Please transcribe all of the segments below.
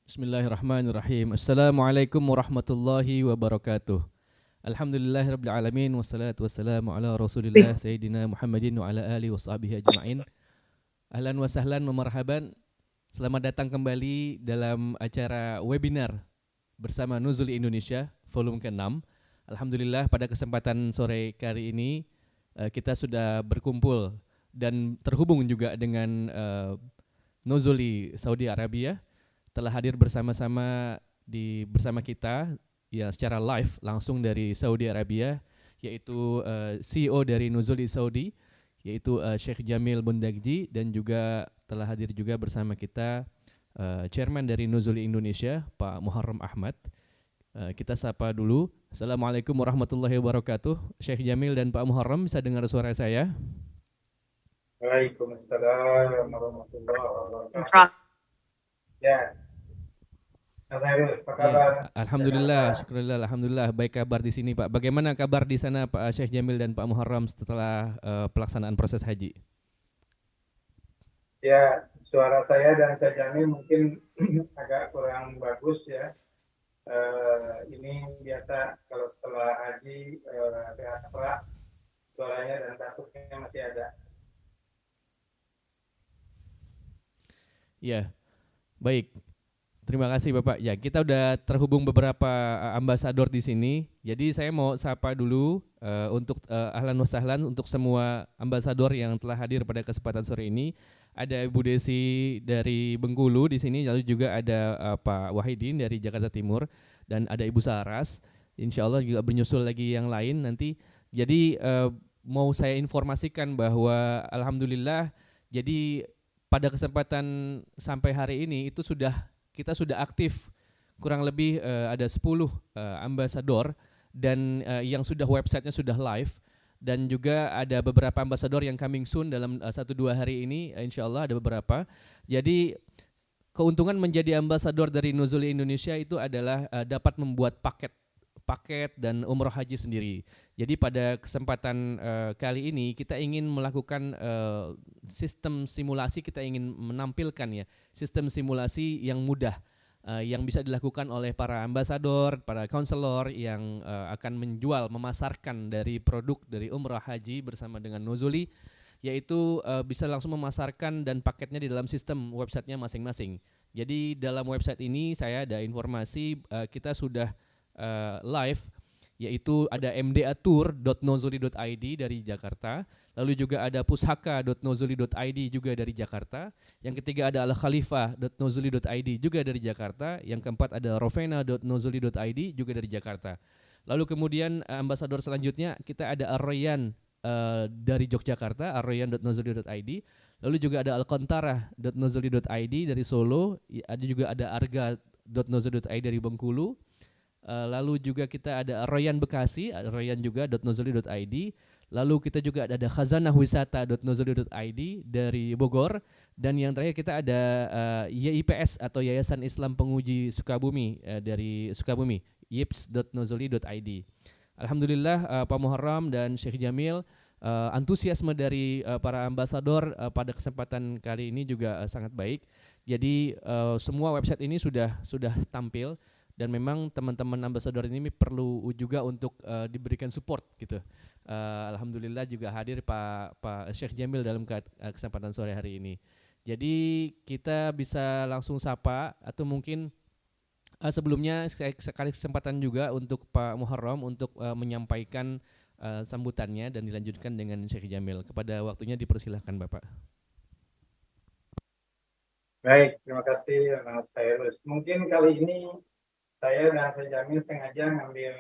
Bismillahirrahmanirrahim. Assalamualaikum warahmatullahi wabarakatuh. Alhamdulillahirabbil alamin wassalatu wassalamu ala Rasulillah Sayyidina Muhammadin wa ala alihi washabihi ajmain. Ahlan wa sahlan wa marhaban. Selamat datang kembali dalam acara webinar bersama Nuzul Indonesia volume ke-6. Alhamdulillah pada kesempatan sore kali ini kita sudah berkumpul dan terhubung juga dengan Nuzuli Saudi Arabia. Telah hadir bersama-sama bersama kita ya secara live langsung dari Saudi Arabia, yaitu CEO dari Nuzuli Saudi, yaitu Sheikh Jamil Bundagji, dan juga telah hadir juga bersama kita Chairman dari Nuzuli Indonesia, Pak Muharram Ahmad. Kita sapa dulu. Assalamualaikum warahmatullahi wabarakatuh. Sheikh Jamil dan Pak Muharram, bisa dengar suara saya? Waalaikumsalam warahmatullahi wabarakatuh. Ya. Ya, alhamdulillah, syukurillah, alhamdulillah, baik kabar di sini Pak. Bagaimana kabar di sana Pak Syekh Jamil dan Pak Muharram setelah pelaksanaan proses haji? Ya, suara saya dan Syekh Jamil mungkin agak kurang bagus ya. Ini biasa kalau setelah haji agak suaranya dan batuknya masih ada. Ya, baik. Terima kasih Bapak. Ya, kita udah terhubung beberapa ambasador di sini. Jadi saya mau sapa dulu untuk ahlan wa sahlan untuk semua ambasador yang telah hadir pada kesempatan sore ini. Ada Ibu Desi dari Bengkulu di sini, lalu juga ada Pak Wahidin dari Jakarta Timur, dan ada Ibu Saras. Insya Allah juga menyusul lagi yang lain nanti. Jadi mau saya informasikan bahwa alhamdulillah, jadi pada kesempatan sampai hari ini itu kita sudah aktif kurang lebih ada 10 ambasador, dan yang sudah websitenya sudah live, dan juga ada beberapa ambasador yang coming soon dalam 1-2 hari ini, insya Allah ada beberapa. Jadi keuntungan menjadi ambasador dari Nuzul Indonesia itu adalah dapat membuat paket dan umroh haji sendiri. Jadi pada kesempatan kali ini kita ingin melakukan sistem simulasi, kita ingin menampilkan ya sistem simulasi yang mudah yang bisa dilakukan oleh para ambasador, para konselor yang akan memasarkan dari produk dari umrah haji bersama dengan Nuzuli, yaitu bisa langsung memasarkan dan paketnya di dalam sistem websitenya masing-masing. Jadi dalam website ini saya ada informasi kita sudah live, yaitu ada mdatour.nozuli.id dari Jakarta, lalu juga ada pushaka.nozuli.id juga dari Jakarta, yang ketiga ada al-khalifah.nozuli.id juga dari Jakarta, yang keempat ada rovena.nozuli.id juga dari Jakarta. Lalu kemudian ambasador selanjutnya kita ada Arroyan dari Yogyakarta, arroyan.nozuli.id, lalu juga ada alkontara.nozuli.id dari Solo, ada juga ada arga.nozuli.id dari Bengkulu. Lalu juga kita ada Royan Bekasi, Royan juga .nozuli.id. Lalu kita juga ada khazanahwisata.nozuli.id dari Bogor, dan yang terakhir kita ada YIPS atau Yayasan Islam Penguji Sukabumi dari Sukabumi, yips.nozuli.id. Alhamdulillah Pak Muharram dan Syekh Jamil, antusiasme dari para ambasador pada kesempatan kali ini juga sangat baik. Jadi semua website ini sudah tampil, dan memang teman-teman ambasador ini perlu juga untuk diberikan support gitu. Alhamdulillah juga hadir Pak Syekh Jamil dalam kesempatan sore hari ini. Jadi kita bisa langsung sapa, atau mungkin sebelumnya sekali kesempatan juga untuk Pak Muharram untuk menyampaikan sambutannya dan dilanjutkan dengan Syekh Jamil. Kepada waktunya dipersilahkan Bapak. Baik, terima kasih Mas Tairus. Mungkin kali ini saya dan Syekh Jamil sengaja ngambil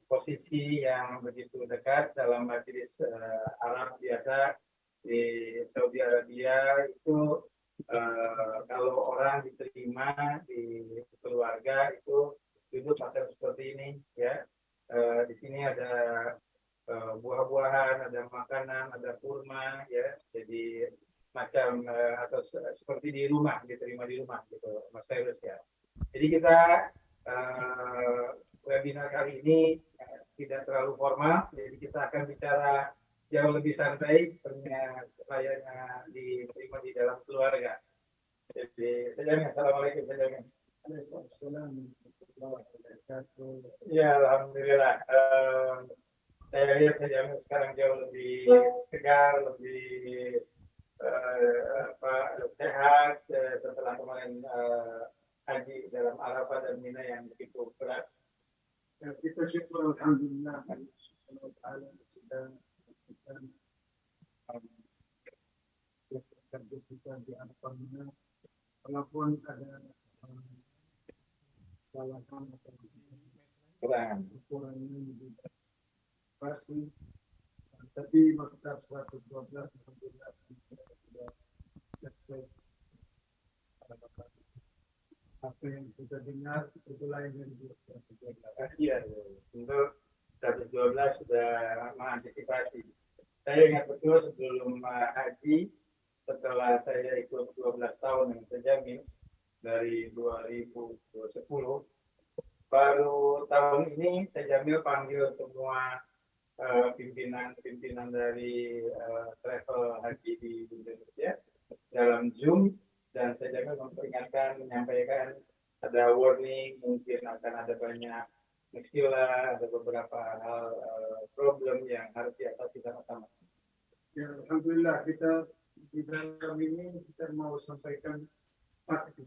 posisi yang begitu dekat dalam majelis Arab biasa di Saudi Arabia. Itu kalau orang diterima di keluarga itu duduk macam seperti ini ya. Di sini ada buah-buahan, ada makanan, ada kurma ya. Jadi macam atau seperti di rumah, diterima di rumah gitu Mas Tairus ya. Jadi kita webinar kali ini tidak terlalu formal, jadi kita akan bicara jauh lebih santai layaknya diterima di dalam keluarga. Jadi, assalamualaikum. Waalaikumsalam. Ya, alhamdulillah. Saya lihat Jamin sekarang jauh lebih segar, lebih sehat setelah kemarin haji dalam Arafah dan Mina yang begitu berat. Kita syukur alhamdulillah Allah sudah kita di Arafah Mina, walaupun ada kesalahan atau kekurangan pasti, tapi maktab 112 alhamdulillah sudah sukses. Apa yang kita dengar itu lain dari 112. Iya, untuk 112 sudah mengantisipasi. Saya ingat betul sebelum haji, setelah saya ikut 12 tahun yang terjamin dari 2010, baru tahun ini saya Jamil panggil semua pimpinan dari travel haji di Indonesia dalam Zoom, dan saya Jamil memperingatkan, menyampaikan ada warning, mungkin akan ada banyak muskilah, ada beberapa hal problem yang harus diatasi sama-sama. Ya, alhamdulillah kita di dalam ini kita mau sampaikan fakta.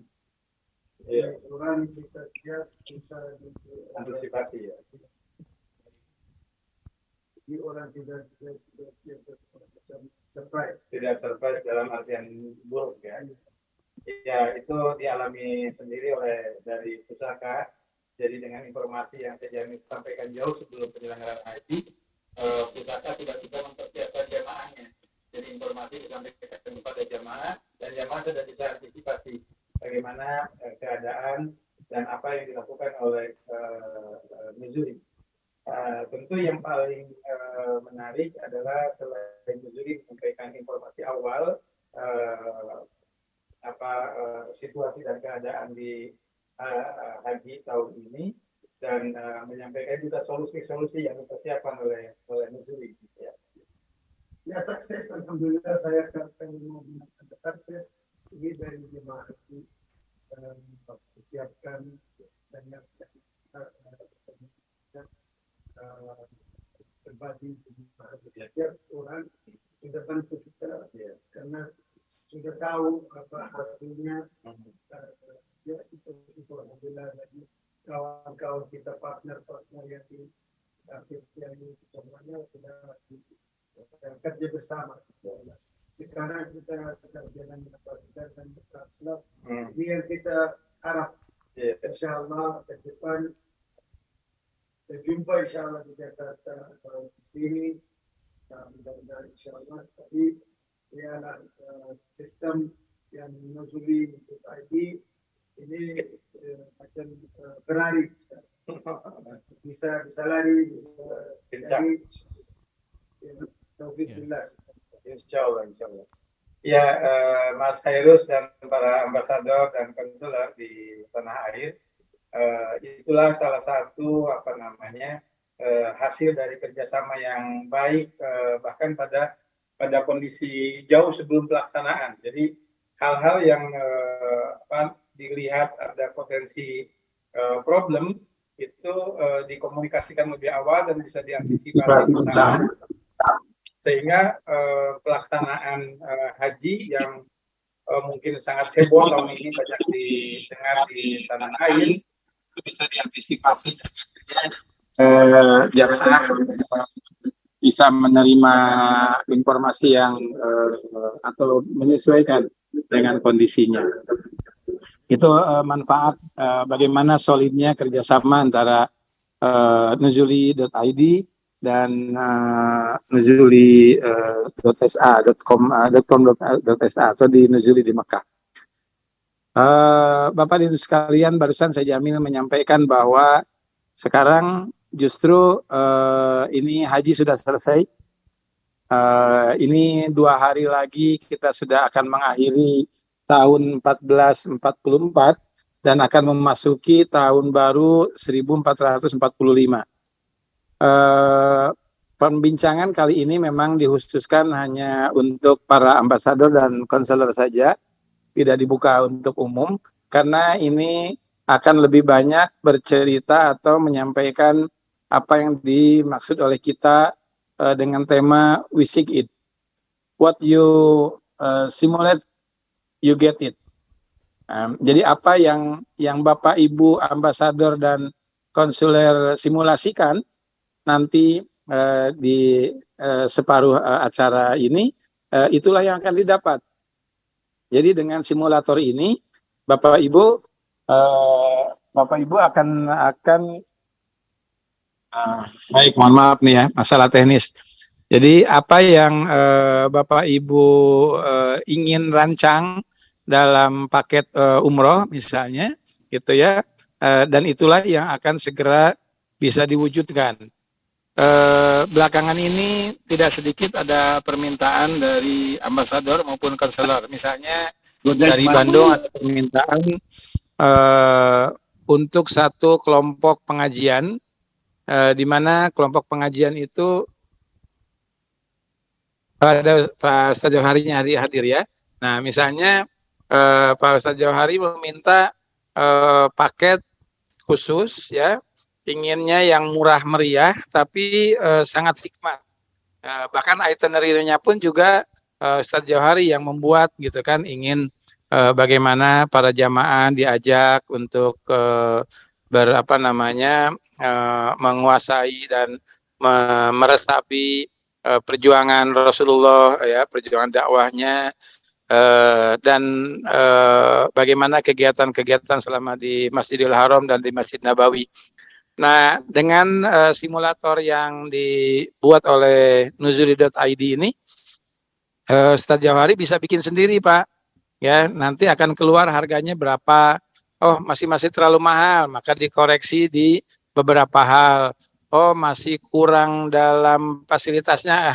Ya, orang bisa siap, bisa antisipasi ya. Jadi orang tidak surprise. Tidak surprise dalam artian buruk ya. Ya, itu dialami sendiri oleh dari pusaka. Jadi dengan informasi yang saya sampaikan jauh sebelum penyelenggaraan haji, pusaka sudah bisa mempersiapkan jamaahnya. Jadi informasi disampaikan kepada jamaah, dan jamaah sudah bisa antisipasi bagaimana keadaan dan apa yang dilakukan oleh Nuzuli. Tentu yang paling menarik adalah selain Nuzuli menyampaikan informasi awal situasi dan keadaan di haji tahun ini, dan menyampaikan juga solusi-solusi yang dipersiapkan oleh Nuzuli. Ya, sukses, alhamdulillah. Saya akan menggunakan sukses ini dari jemaah haji, persiapkan banyak berbagi setiap orang sudah bantu kita karena sudah tahu apa hasilnya. Ya, itu alhamdulillah. Lagi kawan-kawan kita, partner yang di yang semuanya sudah kerja bersama. Sekarang kita jalan kapasitas dan translate. Ini yang kita harap. Insyaallah ke depan berjumpa insyaallah di Jakarta atau di sini. Mudah-mudahan insyaallah. Tapi ialah sistem yang Nuzuli untuk ID ini macam berlari. Bisa lari, bisa lari. Insyaallah. Ya, Mas Khairus dan para ambasador dan konsuler di tanah air, itulah salah satu hasil dari kerjasama yang baik, bahkan pada kondisi jauh sebelum pelaksanaan. Jadi hal-hal yang dilihat ada potensi problem itu dikomunikasikan lebih awal dan bisa diantisipasi bersama, sehingga pelaksanaan haji yang mungkin sangat heboh tahun ini banyak didengar di tanah air itu bisa diantisipasi. Jamaah bisa menerima informasi yang atau menyesuaikan dengan kondisinya. Itu manfaat bagaimana solidnya kerjasama antara Nuzuli.id dan Nuzuli.com.sa atau di Nuzuli di Mekah. Bapak Ibu sekalian, barusan saya Jamil menyampaikan bahwa sekarang justru ini haji sudah selesai. Ini 2 hari lagi kita sudah akan mengakhiri tahun 1444 dan akan memasuki tahun baru 1445. pembincangan kali ini memang dikhususkan hanya untuk para ambasador dan konselor saja, tidak dibuka untuk umum, karena ini akan lebih banyak bercerita atau menyampaikan apa yang dimaksud oleh kita dengan tema We Seek It. What you simulate, you get it. Jadi apa yang Bapak Ibu ambasador dan konsuler simulasikan nanti di separuh acara ini, itulah yang akan didapat. Jadi dengan simulator ini, Bapak Ibu akan baik, mohon maaf nih ya, masalah teknis. Jadi apa yang Bapak Ibu ingin rancang dalam paket umroh misalnya, gitu ya, dan itulah yang akan segera bisa diwujudkan. Belakangan ini tidak sedikit ada permintaan dari ambasador maupun konselor. Misalnya dari Bandung ada permintaan untuk satu kelompok pengajian, di mana kelompok pengajian itu ada Pak Ustadz Joharinya hadir ya. Nah misalnya Pak Ustadz Johari meminta paket khusus ya, inginnya yang murah meriah tapi sangat hikmat. Bahkan itinerary-nya pun juga Ustadz Johari yang membuat gitu kan, ingin bagaimana para jamaah diajak untuk menguasai dan meresapi perjuangan Rasulullah ya, perjuangan dakwahnya, dan bagaimana kegiatan-kegiatan selama di Masjidil Haram dan di Masjid Nabawi. Nah, dengan simulator yang dibuat oleh Nuzuli.id ini, Ustadz Johari bisa bikin sendiri, Pak. Ya, nanti akan keluar harganya berapa. Oh, masih terlalu mahal, maka dikoreksi di beberapa hal. Oh, masih kurang dalam fasilitasnya.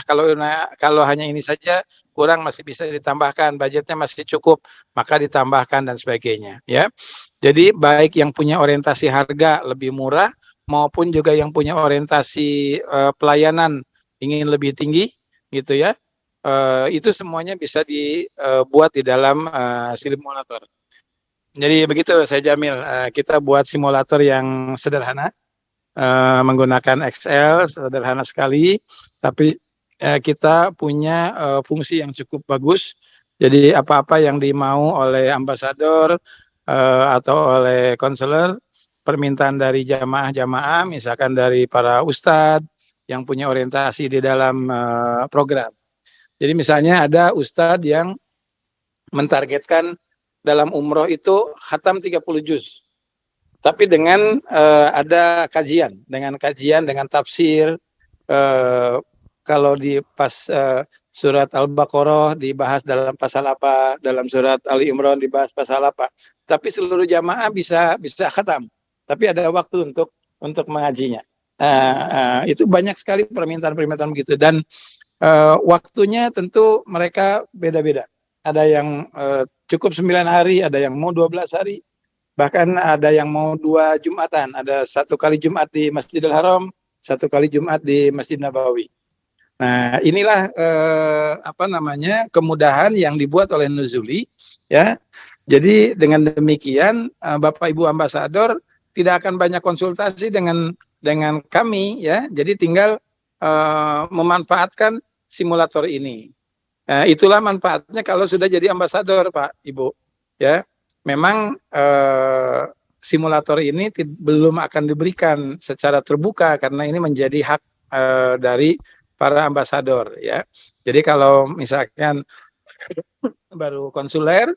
Kalau hanya ini saja kurang, masih bisa ditambahkan. Budgetnya masih cukup, maka ditambahkan dan sebagainya. Ya, jadi baik yang punya orientasi harga lebih murah maupun juga yang punya orientasi pelayanan ingin lebih tinggi, gitu ya. Itu semuanya bisa dibuat di dalam simulator. Jadi begitu saya Jamil, kita buat simulator yang sederhana, menggunakan Excel, sederhana sekali, tapi kita punya fungsi yang cukup bagus. Jadi apa-apa yang dimau oleh ambasador atau oleh konselor, permintaan dari jamaah-jamaah, misalkan dari para ustadz yang punya orientasi di dalam program. Jadi misalnya ada ustadz yang mentargetkan dalam umroh itu khatam 30 juz. Tapi dengan ada kajian, dengan tafsir, kalau di pas surat Al-Baqarah dibahas dalam pasal apa, dalam surat Ali Imran dibahas pasal apa. Tapi seluruh jamaah bisa khatam. Tapi ada waktu untuk mengajinya. Itu banyak sekali permintaan begitu, dan waktunya tentu mereka beda-beda. Ada yang cukup 9 hari, ada yang mau 12 hari, bahkan ada yang mau 2 Jumatan. Ada 1 kali Jumat di Masjidil Haram, 1 kali Jumat di Masjid Nabawi. Nah, inilah kemudahan yang dibuat oleh Nuzuli ya. Jadi dengan demikian Bapak Ibu ambasador tidak akan banyak konsultasi dengan kami ya. Jadi tinggal memanfaatkan simulator ini. Itulah manfaatnya kalau sudah jadi ambasador, Pak Ibu ya. Memang simulator ini belum akan diberikan secara terbuka karena ini menjadi hak dari para ambasador ya. Jadi kalau misalkan baru konsuler,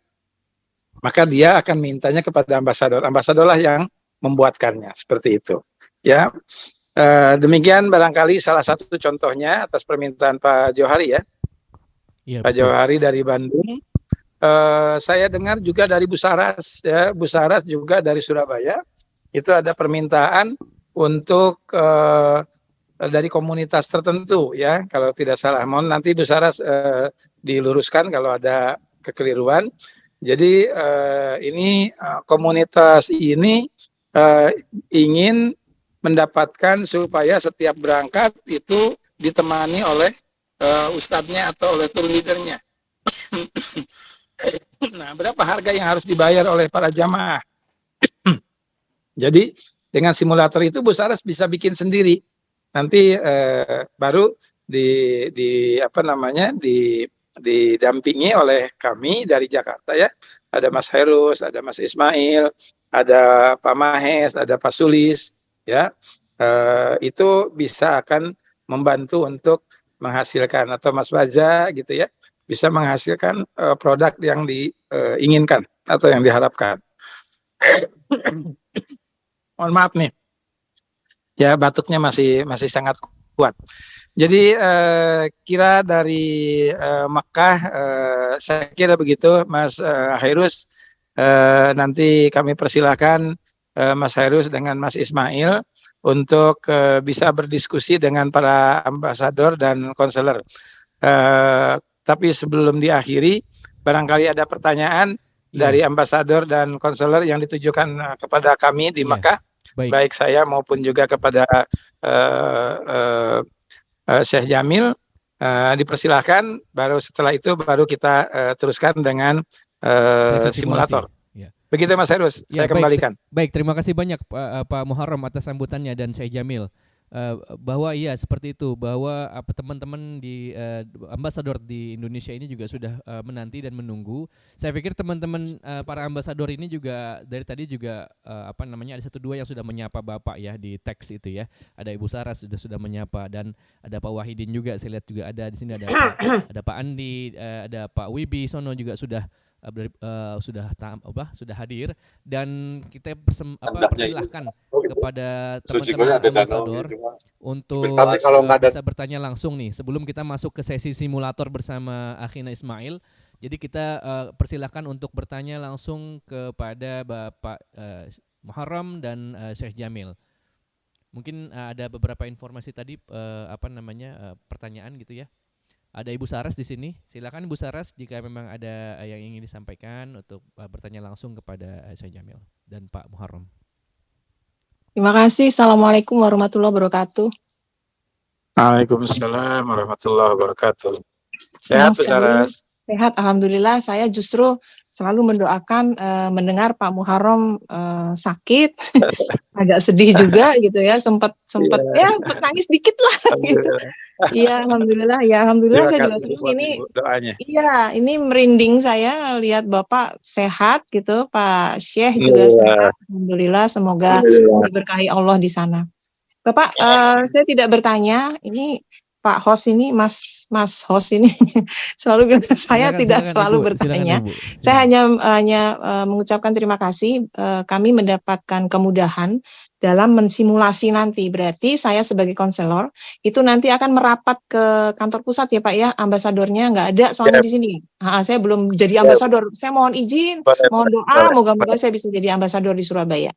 maka dia akan mintanya kepada ambasador. Ambasadorlah yang membuatkannya, seperti itu ya. Demikian barangkali salah satu contohnya atas permintaan Pak Johari ya. Ya, Pak Johari dari Bandung. Saya dengar juga dari Bu Saras ya, Bu Saras juga dari Surabaya. Itu ada permintaan untuk dari komunitas tertentu ya, kalau tidak salah. Mohon nanti Bu Saras diluruskan kalau ada kekeliruan. Jadi ini komunitas ini ingin mendapatkan supaya setiap berangkat itu ditemani oleh ustadznya atau oleh tour leadernya. Nah, berapa harga yang harus dibayar oleh para jamaah? Jadi dengan simulator itu Bu Saras bisa bikin sendiri. Nanti baru didampingi oleh kami dari Jakarta ya. Ada Mas Herus, ada Mas Ismail, ada Pak Mahes, ada Pak Sulis ya. Itu bisa akan membantu untuk menghasilkan, atau Mas Baja gitu ya, bisa menghasilkan produk yang diinginkan atau yang diharapkan. Mohon maaf nih, ya batuknya masih sangat kuat. Jadi kira dari Mekah, saya kira begitu Mas Hairus. Nanti kami persilahkan Mas Hairus dengan Mas Ismail untuk bisa berdiskusi dengan para ambasador dan konselor. Tapi sebelum diakhiri, barangkali ada pertanyaan dari ambasador dan konselor yang ditujukan kepada kami di Mekah, baik saya maupun juga kepada Syekh Jamil. Dipersilahkan. Baru setelah itu baru kita teruskan dengan simulator. Begitu Mas Herus, saya kembalikan. Baik, terima kasih banyak Pak Muharram atas sambutannya dan Syekh Jamil. Bahwa iya seperti itu, bahwa teman-teman di ambasador di Indonesia ini juga sudah menanti dan menunggu. Saya pikir teman-teman para ambasador ini juga dari tadi juga ada 1-2 yang sudah menyapa Bapak ya di teks itu ya. Ada Ibu Sarah sudah menyapa, dan ada Pak Wahidin juga, saya lihat juga ada di sini, ada Pak Andi, ada Pak Wibi Sono juga sudah hadir, dan kita persilahkan kepada teman-teman ambasador untuk bisa bertanya langsung nih sebelum kita masuk ke sesi simulator bersama Akhina Ismail. Jadi kita persilahkan untuk bertanya langsung kepada Bapak Muharram dan Syekh Jamil. Mungkin ada beberapa informasi tadi pertanyaan gitu ya. Ada Ibu Saras di sini. Silakan Ibu Saras jika memang ada yang ingin disampaikan untuk bertanya langsung kepada Syekh Jamil dan Pak Muharram. Terima kasih. Assalamualaikum warahmatullahi wabarakatuh. Waalaikumsalam warahmatullahi wabarakatuh. Sehat Bu Saras? Sehat, alhamdulillah. Saya justru selalu mendoakan mendengar Pak Muharram sakit, agak sedih juga gitu ya, sempat nangis dikit lah gitu. Iya, alhamdulillah saya juga ini doanya. Iya, ini merinding saya lihat Bapak sehat gitu, Pak Syekh juga sehat. Alhamdulillah, semoga diberkahi Allah di sana. Bapak, saya tidak bertanya, ini Pak host ini, Mas host ini selalu bilang saya tidak selalu bertanya. Saya hanya mengucapkan terima kasih. Kami mendapatkan kemudahan dalam mensimulasi nanti. Berarti saya sebagai konselor itu nanti akan merapat ke kantor pusat ya Pak ya. Ambasadornya nggak ada soalnya di sini. Saya belum jadi ambasador. Saya mohon izin, mohon doa, moga-moga saya bisa jadi ambasador di Surabaya.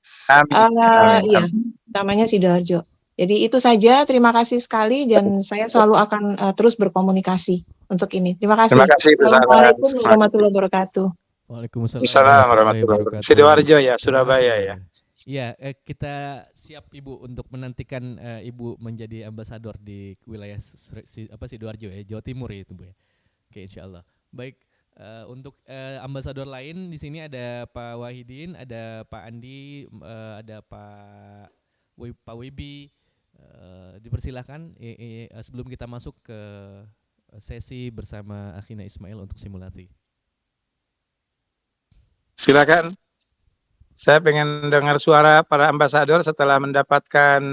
Iya, namanya Sidoarjo. Jadi itu saja, terima kasih sekali, dan saya selalu akan terus berkomunikasi untuk ini. Terima kasih. Terima kasih. Assalamualaikum warahmatullahi wabarakatuh. Waalaikumsalam warahmatullahi wabarakatuh. Sidoarjo ya, Surabaya ya. Iya, kita siap Ibu untuk menantikan Ibu menjadi ambasador di wilayah Sidoarjo ya, Jawa Timur ya itu Bu ya. Oke, insyaallah. Baik, untuk ambasador lain di sini ada Pak Wahidin, ada Pak Andi, ada Pak Wibi. Dipersilahkan sebelum kita masuk ke sesi bersama Akhina Ismail untuk simulasi. Silakan. Saya pengen dengar suara para ambasador setelah mendapatkan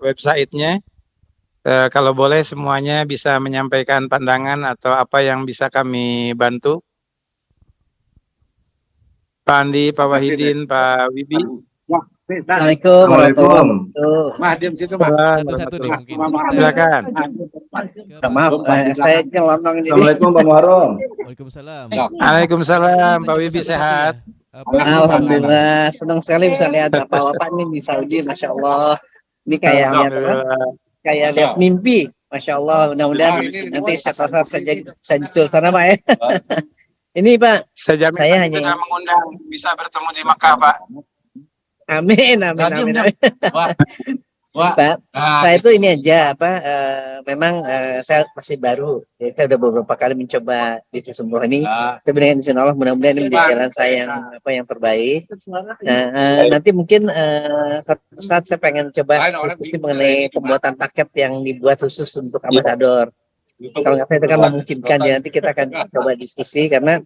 website-nya. Kalau boleh semuanya bisa menyampaikan pandangan atau apa yang bisa kami bantu. Pak Andi, Pak Wahidin, Pak Wibi. Assalamualaikum warahmatullahi wabarakatuh. Diam situ, Pak. Satu-satu nih mungkin. Silakan. Maaf, saya ngelondong ini. Assalamualaikum Pak Muharram. Waalaikumsalam. Waalaikumsalam, Pak Wibi sehat. Alhamdulillah, senang sekali bisa lihat Bapak ini di Saudi, Masya Allah. Ini kayak lihat mimpi, Masya Allah. Mudah-mudahan nanti saya di sana Pak ya. Ini Pak, saya hanya sudah mengundang bisa bertemu di Makkah Pak. Amin. Pak, saya itu ini aja memang saya masih baru, jadi saya udah beberapa kali mencoba bisnis umroh ini. Sebenarnya insya Allah mudah-mudahan ini menjadi jalan saya yang terbaik. Nah, nanti mungkin suatu saat saya pengen coba diskusi mengenai pembuatan paket yang dibuat khusus untuk ambasador. Kalau nggak saya itu kan memungkinkan, ya nanti kita akan coba diskusi karena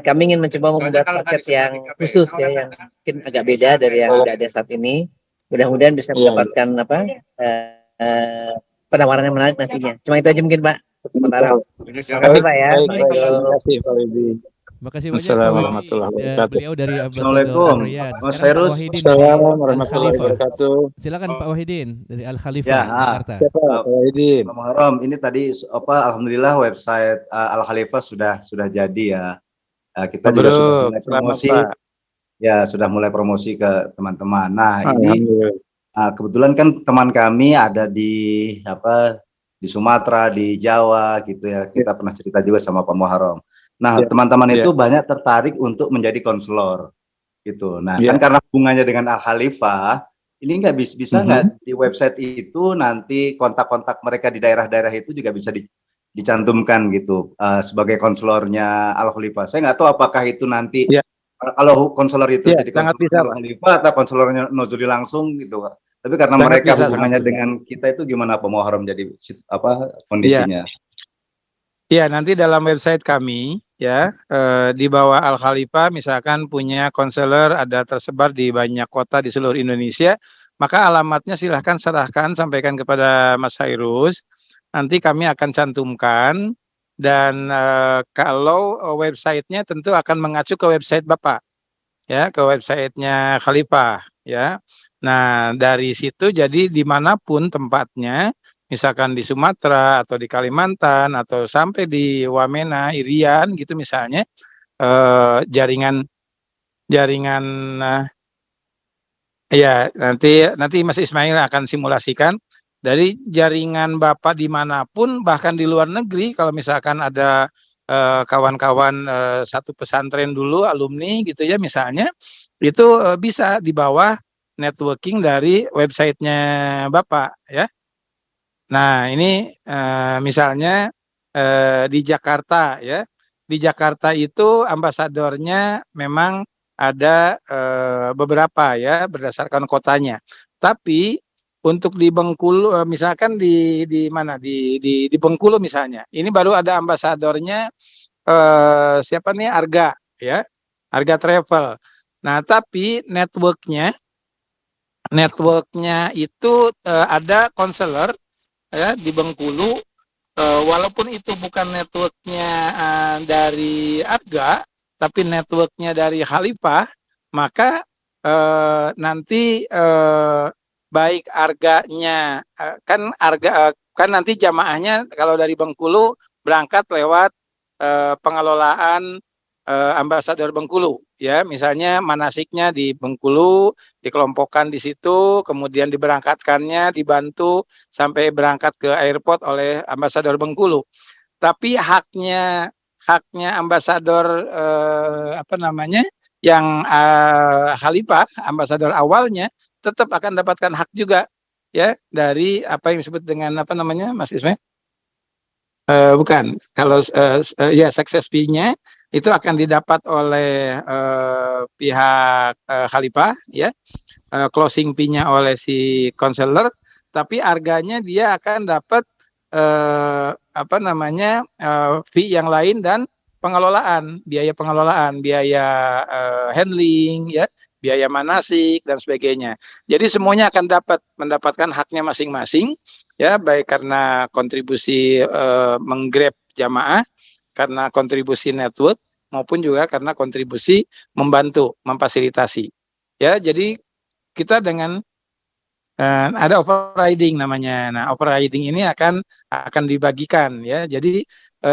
kami ingin mencoba membuat paket yang khusus ya, yang mungkin agak beda dari yang ada saat ini. Mudah-mudahan bisa mendapatkan penawaran yang menarik nantinya. Cuma itu aja mungkin Pak untuk sementara. Terima kasih Pak ya. Terima kasih Pak Wibi. Terima kasih banyak Pak Assalamualaikum Wibi. warahmatullahi wabarakatuh. Beliau dari Assalamualaikum, Ambasador Riyadh. Mas Sekarang Pak Khairus. Wahidin dari Assalamualaikum Al warahmatullahi Khalifah. wabarakatuh. Silakan Pak Wahidin dari Al Khalifah Ya, Jakarta. Siapa Pak Wahidin? Pak Muharram, ini tadi alhamdulillah website Al Khalifah sudah jadi ya. Kita juga sudah Mabruk, mulai selamat promosi. Pak. Ya, sudah mulai promosi ke teman-teman. Nah, ini Alhamdulillah. kebetulan kan teman kami ada di di Sumatera, di Jawa gitu ya. Kita pernah cerita juga sama Pak Muharram. Nah, Ya, teman-teman ya. itu banyak tertarik untuk menjadi konselor gitu. Nah, Ya. kan karena hubungannya dengan Al Khalifah, ini nggak bisa nggak di website itu nanti kontak-kontak mereka di daerah-daerah itu juga bisa dicantumkan gitu Ya. sebagai konselornya Al Khalifah. Saya nggak tahu apakah itu nanti Ya. kalau konselor itu Ya, jadi sangat bisa, konselor Pak. Al Khalifah atau konselornya Nozuli langsung gitu. Tapi karena Sangat mereka bisa, hubungannya sangat bisa. dengan kita itu gimana Pak Muharram jadi kondisinya? Ya, nanti dalam website kami ya di bawah Al Khalifah misalkan punya konselor ada tersebar di banyak kota di seluruh Indonesia, maka alamatnya silahkan serahkan sampaikan kepada Mas Khairus. Nanti kami akan cantumkan dan kalau websitenya tentu akan mengacu ke website Bapak ya, ke websitenya Khalifah ya. Nah, dari situ jadi dimanapun tempatnya, misalkan di Sumatera atau di Kalimantan atau sampai di Wamena, Irian gitu misalnya, jaringan ya nanti Mas Ismail akan simulasikan dari jaringan Bapak dimanapun, bahkan di luar negeri, kalau misalkan ada kawan-kawan satu pesantren dulu alumni gitu ya misalnya, itu bisa di bawah networking dari websitenya Bapak ya. Nah ini misalnya di Jakarta ya, di Jakarta itu ambasadornya memang ada beberapa ya berdasarkan kotanya. Tapi untuk di Bengkulu misalkan di mana di Bengkulu misalnya, ini baru ada ambasadornya siapa nih, Arga ya, Arga Travel. Nah tapi networknya itu ada konselor ya di Bengkulu, walaupun itu bukan networknya dari Arga, tapi networknya dari Khalifah, maka nanti baik Arganya kan nanti jamaahnya kalau dari Bengkulu berangkat lewat pengelolaan ambasador Bengkulu ya, misalnya manasiknya di Bengkulu dikelompokkan di situ, kemudian diberangkatkannya dibantu sampai berangkat ke airport oleh ambasador Bengkulu. Tapi haknya ambasador yang Khalifah, ambasador awalnya tetap akan dapatkan hak juga ya dari apa yang disebut dengan Mas Ismail? Bukan, kalau ya success fee-nya itu akan didapat oleh pihak Khalifah ya, closing fee-nya oleh si konselor, tapi harganya dia akan dapat fee yang lain dan biaya pengelolaan, biaya handling ya, biaya manasik dan sebagainya. Jadi semuanya akan mendapatkan haknya masing-masing ya, baik karena kontribusi menggrab jamaah, karena kontribusi network, maupun juga karena kontribusi membantu memfasilitasi ya. Jadi kita dengan ada overriding namanya. Nah, overriding ini akan dibagikan ya. Jadi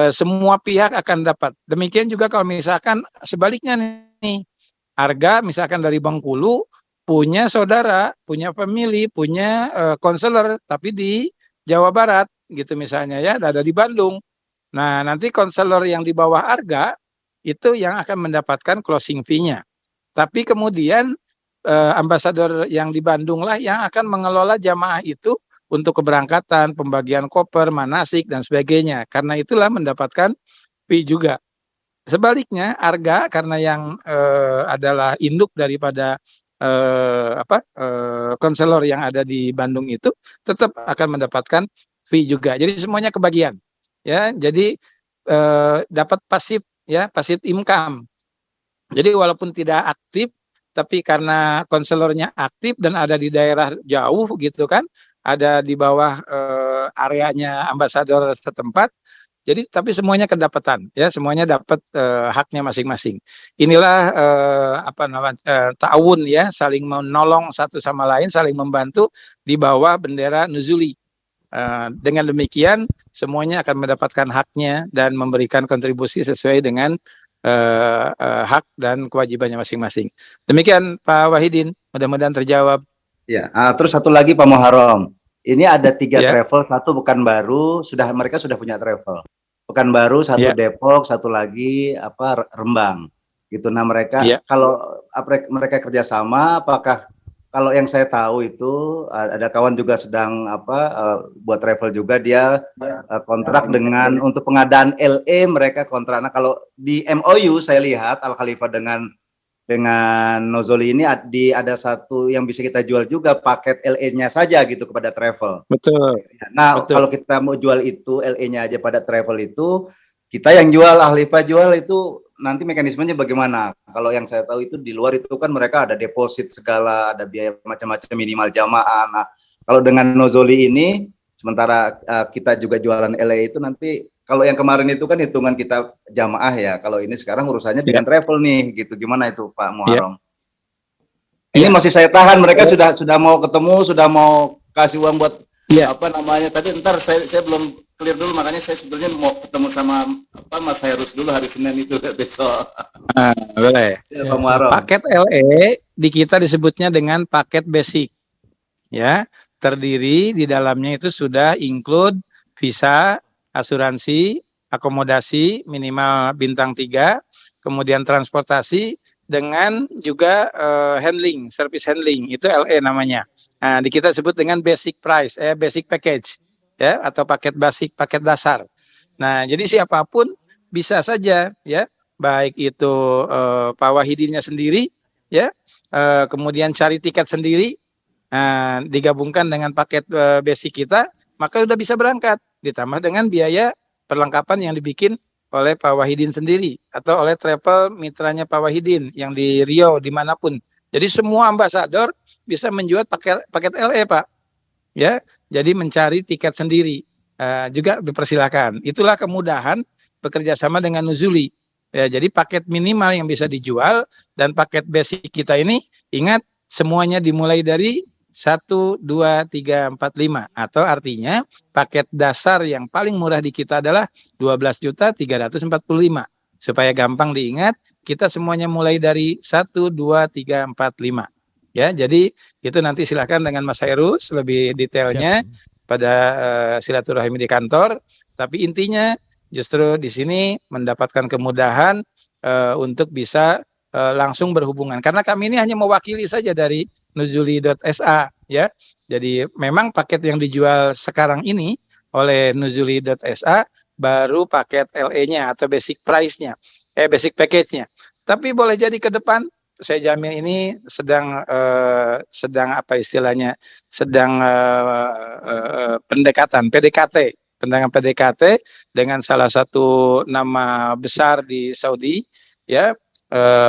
semua pihak akan dapat. Demikian juga kalau misalkan sebaliknya nih, Arga misalkan dari Bengkulu punya saudara, punya family, punya konselor tapi di Jawa Barat gitu misalnya ya, ada di Bandung. Nah, nanti konselor yang di bawah Arga itu yang akan mendapatkan closing fee-nya. Tapi kemudian ambasador yang di Bandung lah yang akan mengelola jamaah itu untuk keberangkatan, pembagian koper, manasik dan sebagainya. Karena itulah mendapatkan fee juga. Sebaliknya Arga karena yang adalah induk daripada konselor yang ada di Bandung itu tetap akan mendapatkan fee juga. Jadi semuanya kebagian. Ya, jadi dapat pasif ya, pasif income. Jadi walaupun tidak aktif tapi karena konselornya aktif dan ada di daerah jauh gitu kan, ada di bawah areanya ambasador setempat. Jadi tapi semuanya kedapatan ya, semuanya dapat haknya masing-masing. Inilah ta'awun ya, saling menolong satu sama lain, saling membantu di bawah bendera Nuzuli. Dengan demikian semuanya akan mendapatkan haknya dan memberikan kontribusi sesuai dengan hak dan kewajibannya masing-masing. Demikian Pak Wahidin, mudah-mudahan terjawab. Ya, terus satu lagi Pak Muharram. Ini ada 3 travel, satu Pekanbaru, mereka sudah punya travel. Pekanbaru, satu Depok, satu lagi Rembang. Gitu. Nah mereka kalau mereka kerjasama, apakah kalau yang saya tahu itu ada kawan juga sedang buat travel juga, dia kontrak dengan untuk pengadaan LE mereka kontrak. Nah kalau di MOU saya lihat Al Khalifah dengan Nozoli ini ada satu yang bisa kita jual juga, paket LE-nya saja gitu kepada travel. Betul. Nah kalau kita mau jual itu LE-nya aja pada travel itu, kita yang jual, Al Khalifah jual itu nanti mekanismenya bagaimana? Kalau yang saya tahu itu di luar itu kan mereka ada deposit segala, ada biaya macam-macam minimal jamaah. Nah, kalau dengan Nozoli ini, sementara kita juga jualan LE itu nanti, kalau yang kemarin itu kan hitungan kita jamaah ya, kalau ini sekarang urusannya dengan travel nih, gitu. Gimana itu Pak Muharram? Ini masih saya tahan, mereka sudah mau ketemu, sudah mau kasih uang buat tapi ntar saya belum clear dulu, makanya saya sebetulnya mau ketemu sama Mas Hairus dulu hari Senin itu besok. Boleh. Ya, paket LE di kita disebutnya dengan paket basic. Ya, terdiri di dalamnya itu sudah include visa, asuransi, akomodasi minimal bintang 3, kemudian transportasi dengan juga handling, service handling, itu LE namanya. Nah, di kita sebut dengan basic price, basic package, ya, atau paket basic, paket dasar. Nah, jadi siapapun bisa saja, ya, baik itu Pak Wahidinnya sendiri, ya, kemudian cari tiket sendiri, digabungkan dengan paket basic kita, maka sudah bisa berangkat, ditambah dengan biaya perlengkapan yang dibikin oleh Pak Wahidin sendiri atau oleh travel mitranya Pak Wahidin yang di Riau dimanapun. Jadi semua ambasador bisa menjual paket LE Pak, ya. Jadi mencari tiket sendiri juga dipersilakan. Itulah kemudahan bekerja sama dengan Nuzuli. Ya, jadi paket minimal yang bisa dijual dan paket basic kita ini, ingat semuanya dimulai dari 1, 2, 3, 4, 5. Atau artinya paket dasar yang paling murah di kita adalah 12.345. Supaya gampang diingat, kita semuanya mulai dari 1, 2, 3, 4, 5. Ya, jadi itu nanti silakan dengan Mas Hairus lebih detailnya pada silaturahmi di kantor. Tapi intinya justru di sini mendapatkan kemudahan untuk bisa langsung berhubungan. Karena kami ini hanya mewakili saja dari nuzuli.sa, ya. Jadi memang paket yang dijual sekarang ini oleh nuzuli.sa baru paket LE-nya atau basic price-nya, basic package-nya. Tapi boleh jadi ke depan saya jamin ini sedang apa istilahnya, sedang PDKT dengan salah satu nama besar di Saudi, ya,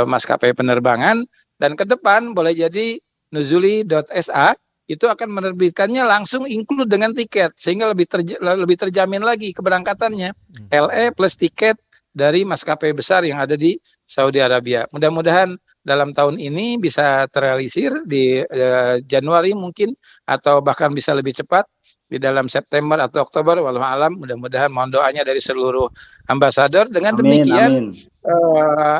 maskapai penerbangan, dan ke depan boleh jadi nuzuli.sa itu akan menerbitkannya langsung include dengan tiket sehingga lebih terjamin lagi keberangkatannya, LE plus tiket dari maskapai besar yang ada di Saudi Arabia. Mudah-mudahan dalam tahun ini bisa terrealisir di Januari mungkin, atau bahkan bisa lebih cepat di dalam September atau Oktober, walau alam. Mudah-mudahan mohon doanya dari seluruh ambasador. Dengan demikian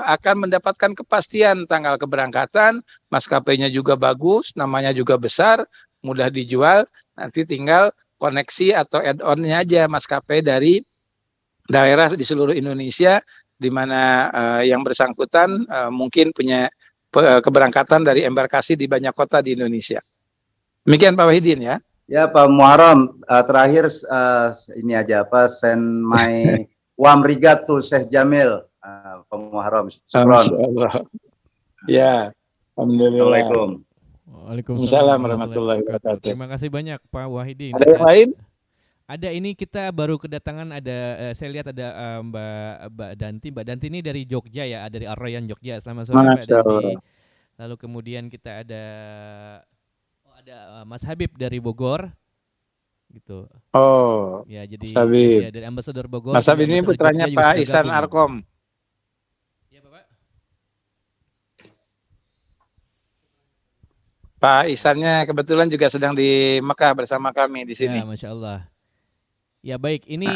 akan mendapatkan kepastian tanggal keberangkatan, maskapainya juga bagus, namanya juga besar, mudah dijual. Nanti tinggal koneksi atau add-on-nya aja maskapai dari daerah di seluruh Indonesia di mana yang bersangkutan mungkin punya keberangkatan dari embarkasi di banyak kota di Indonesia. Demikian Pak Wahidin ya. Ya Pak Muharram, terakhir ini aja apa, send my warm regard to Syekh Jamil, Pak Muharram. Syukron. Ya, alhamdulillah. Assalamualaikum. Waalaikumsalam warahmatullahi wabarakatuh. Terima kasih banyak Pak Wahidin. Ada yang lain? Ada, ini kita baru kedatangan, ada saya lihat ada Mbak Danti. Mbak Danti ini dari Jogja ya, dari Ar-Rayyan Jogja. Selamat sore Mbak Danti. Lalu kemudian kita ada Mas Habib dari Bogor. Gitu. Oh. Ya, jadi Habib. Ya, dari Ambasador Bogor. Mas Habib ini putranya Pak Ihsan Arkom. Ya, Bapak. Pak Ihsannya kebetulan juga sedang di Mekah bersama kami di sini. Ya, Masya Allah. Ya baik, ini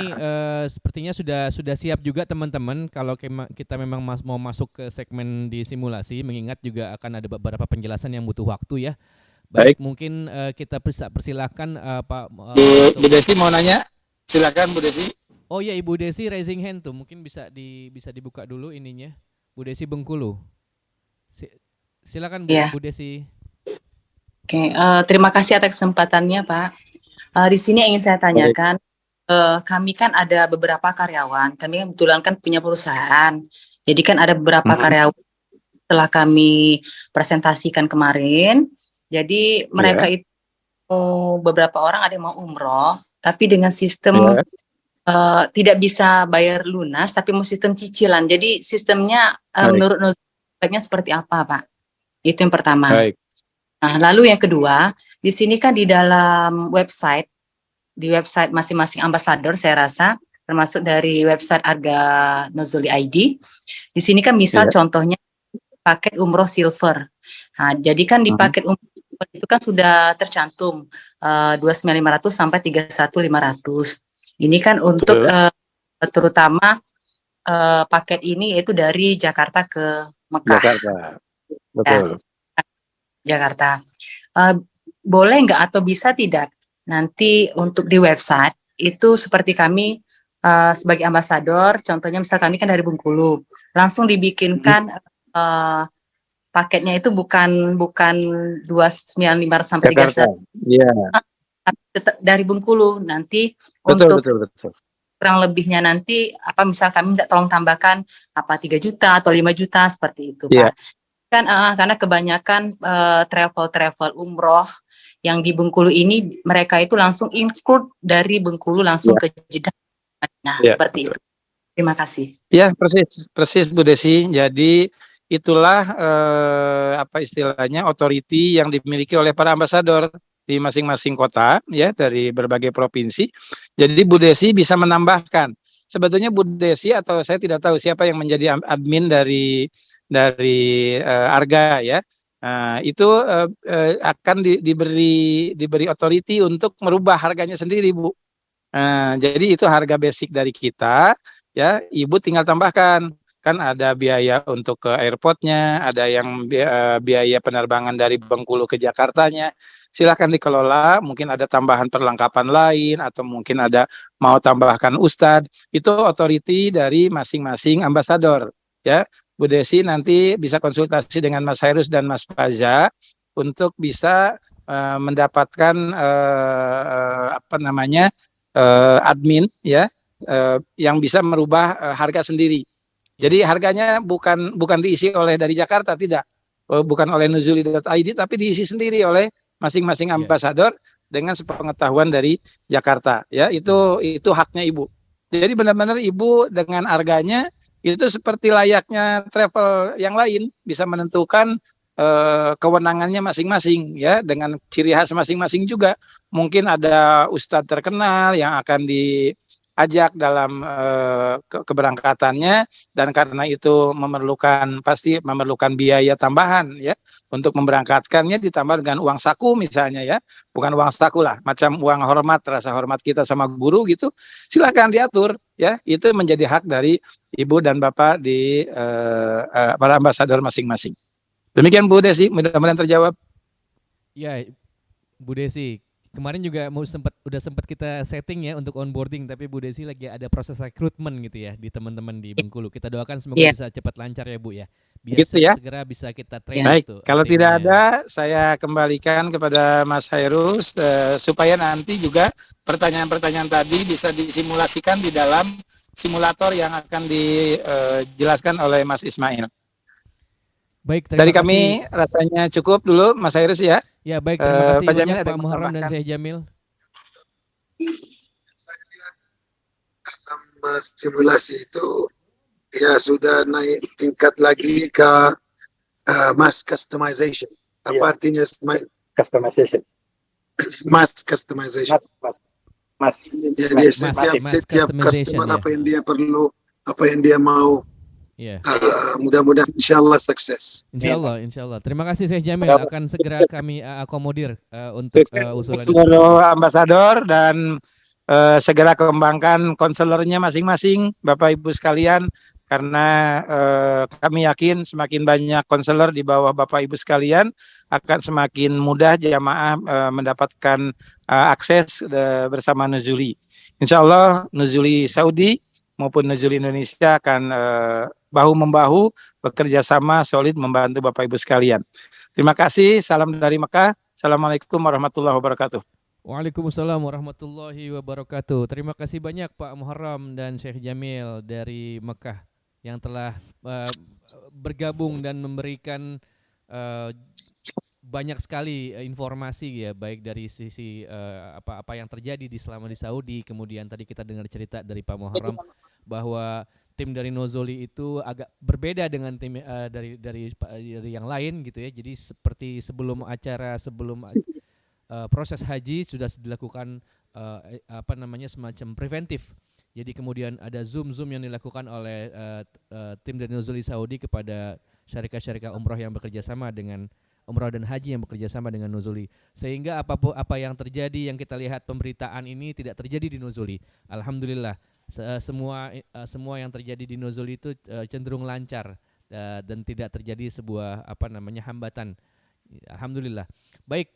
sepertinya sudah siap juga teman-teman. Kalau kita memang mau masuk ke segmen di simulasi, mengingat juga akan ada beberapa penjelasan yang butuh waktu ya. Baik. Mungkin kita persilakan Pak. Bu Desi mau nanya, silakan Bu Desi. Oh ya, Ibu Desi raising hand tuh, mungkin bisa dibuka dulu ininya. Bu Desi Bengkulu. Silakan Bu Desi. Oke, terima kasih atas kesempatannya Pak. Di sini ingin saya tanyakan. Kami kan ada beberapa karyawan, kami kebetulan kan punya perusahaan, jadi kan ada beberapa karyawan setelah kami presentasikan kemarin, jadi mereka itu beberapa orang ada yang mau umroh, tapi dengan sistem tidak bisa bayar lunas, tapi mau sistem cicilan, jadi sistemnya menurut baiknya seperti apa Pak? Itu yang pertama. Nah, lalu yang kedua, di sini kan di dalam website masing-masing ambasador saya rasa, termasuk dari website Arga Nuzuli ID. Di sini kan misal contohnya paket umroh silver. Nah, jadi kan di paket umroh silver itu kan sudah tercantum 29.500 sampai 31.500. Ini kan untuk terutama paket ini yaitu dari Jakarta ke Mekah. Jakarta. Betul. Jakarta. Boleh nggak atau bisa tidak nanti untuk di website itu seperti kami sebagai ambasador, contohnya misal kami kan dari Bengkulu, langsung dibikinkan paketnya itu bukan 29.500 sampai 31. Iya. Dari Bengkulu nanti betul. Kurang lebihnya nanti apa misal kami tidak tolong tambahkan apa 3 juta atau 5 juta seperti itu Pak. Kan karena kebanyakan travel umroh yang di Bengkulu ini mereka itu langsung include dari Bengkulu langsung ke Jeddah. Nah, seperti itu. Terima kasih. Ya, persis Bu Desi. Jadi itulah apa istilahnya authority yang dimiliki oleh para ambasador di masing-masing kota ya, dari berbagai provinsi. Jadi Bu Desi bisa menambahkan. Sebetulnya Bu Desi atau saya tidak tahu siapa yang menjadi admin dari Arga ya. Itu akan diberi authority untuk merubah harganya sendiri Bu. Jadi itu harga basic dari kita ya, Ibu tinggal tambahkan, kan ada biaya untuk ke airportnya, ada yang biaya penerbangan dari Bengkulu ke Jakartanya, silakan dikelola, mungkin ada tambahan perlengkapan lain atau mungkin ada mau tambahkan ustadz, itu authority dari masing-masing ambasador ya. Bu Desi nanti bisa konsultasi dengan Mas Hairus dan Mas Faza untuk bisa mendapatkan admin ya yang bisa merubah harga sendiri. Jadi harganya bukan diisi oleh dari Jakarta, tidak, bukan oleh nuzuli.id, tapi diisi sendiri oleh masing-masing ambasador dengan sepengetahuan dari Jakarta ya. Itu haknya Ibu. Jadi benar-benar Ibu dengan harganya itu seperti layaknya travel yang lain, bisa menentukan kewenangannya masing-masing ya, dengan ciri khas masing-masing juga. Mungkin ada ustadz terkenal yang akan diajak dalam keberangkatannya, dan karena itu pasti memerlukan biaya tambahan ya untuk memberangkatkannya, ditambah dengan uang saku misalnya ya, bukan uang saku lah, macam uang hormat, rasa hormat kita sama guru gitu, silakan diatur ya. Itu menjadi hak dari Ibu dan Bapak di para ambasador masing-masing. Demikian Bu Desi, mudah-mudahan terjawab. Ya, Bu Desi, Kemarin juga udah sempat kita setting ya untuk onboarding, tapi Bu Desi lagi ada proses rekrutmen gitu ya di teman-teman di Bengkulu. Kita doakan semoga Iya. bisa cepat lancar ya Bu ya. Biar Gitu ya. segera bisa kita train Baik, itu. kalau tidak timnya. ada, saya kembalikan kepada Mas Hairus supaya nanti juga pertanyaan-pertanyaan tadi bisa disimulasikan di dalam simulator yang akan dijelaskan oleh Mas Ismail. Baik, terima Dari kasih. kami rasanya cukup dulu, Mas Hairus ya. Ya baik, terima kasih Pak Jamil banyak ada Pak yang Muharram dan menambahkan? Syekh Jamil. Dalam simulasi itu ya sudah naik tingkat lagi ke mass customization. Apa artinya Customization. mass customization? Jadi setiap customization, customer ya. apa yang dia perlu, apa yang dia mau. Ya. Mudah-mudahan insyaallah sukses. Insyaallah, insyaallah. Terima kasih Syekh Jamil, akan segera kami akomodir untuk usulan seluruh ambasador dan segera kembangkan konselornya masing-masing, Bapak Ibu sekalian, karena kami yakin semakin banyak konselor di bawah Bapak Ibu sekalian akan semakin mudah jamaah mendapatkan akses bersama Nuzuli. Insya Allah Nuzuli Saudi maupun Nuzuli Indonesia akan bahu-membahu bekerja sama solid membantu Bapak Ibu sekalian. Terima kasih, salam dari Mekah. Assalamualaikum warahmatullahi wabarakatuh. Waalaikumsalam warahmatullahi wabarakatuh. Terima kasih banyak Pak Muharram dan Syekh Jamil dari Mekah yang telah bergabung dan memberikan banyak sekali informasi ya, baik dari sisi apa yang terjadi selama di Saudi. Kemudian tadi kita dengar cerita dari Pak Muharram bahwa tim dari Nozoli itu agak berbeda dengan tim dari yang lain gitu ya. Jadi seperti sebelum proses haji sudah dilakukan semacam preventif. Jadi kemudian ada zoom yang dilakukan oleh tim dari Nuzuli Saudi kepada syarikat-syarikat umroh yang bekerja sama dengan umroh dan haji yang bekerja sama dengan Nuzuli. Sehingga apa yang terjadi, yang kita lihat pemberitaan ini tidak terjadi di Nuzuli. Alhamdulillah, semua yang terjadi di Nuzuli itu cenderung lancar dan tidak terjadi sebuah hambatan. Alhamdulillah. Baik,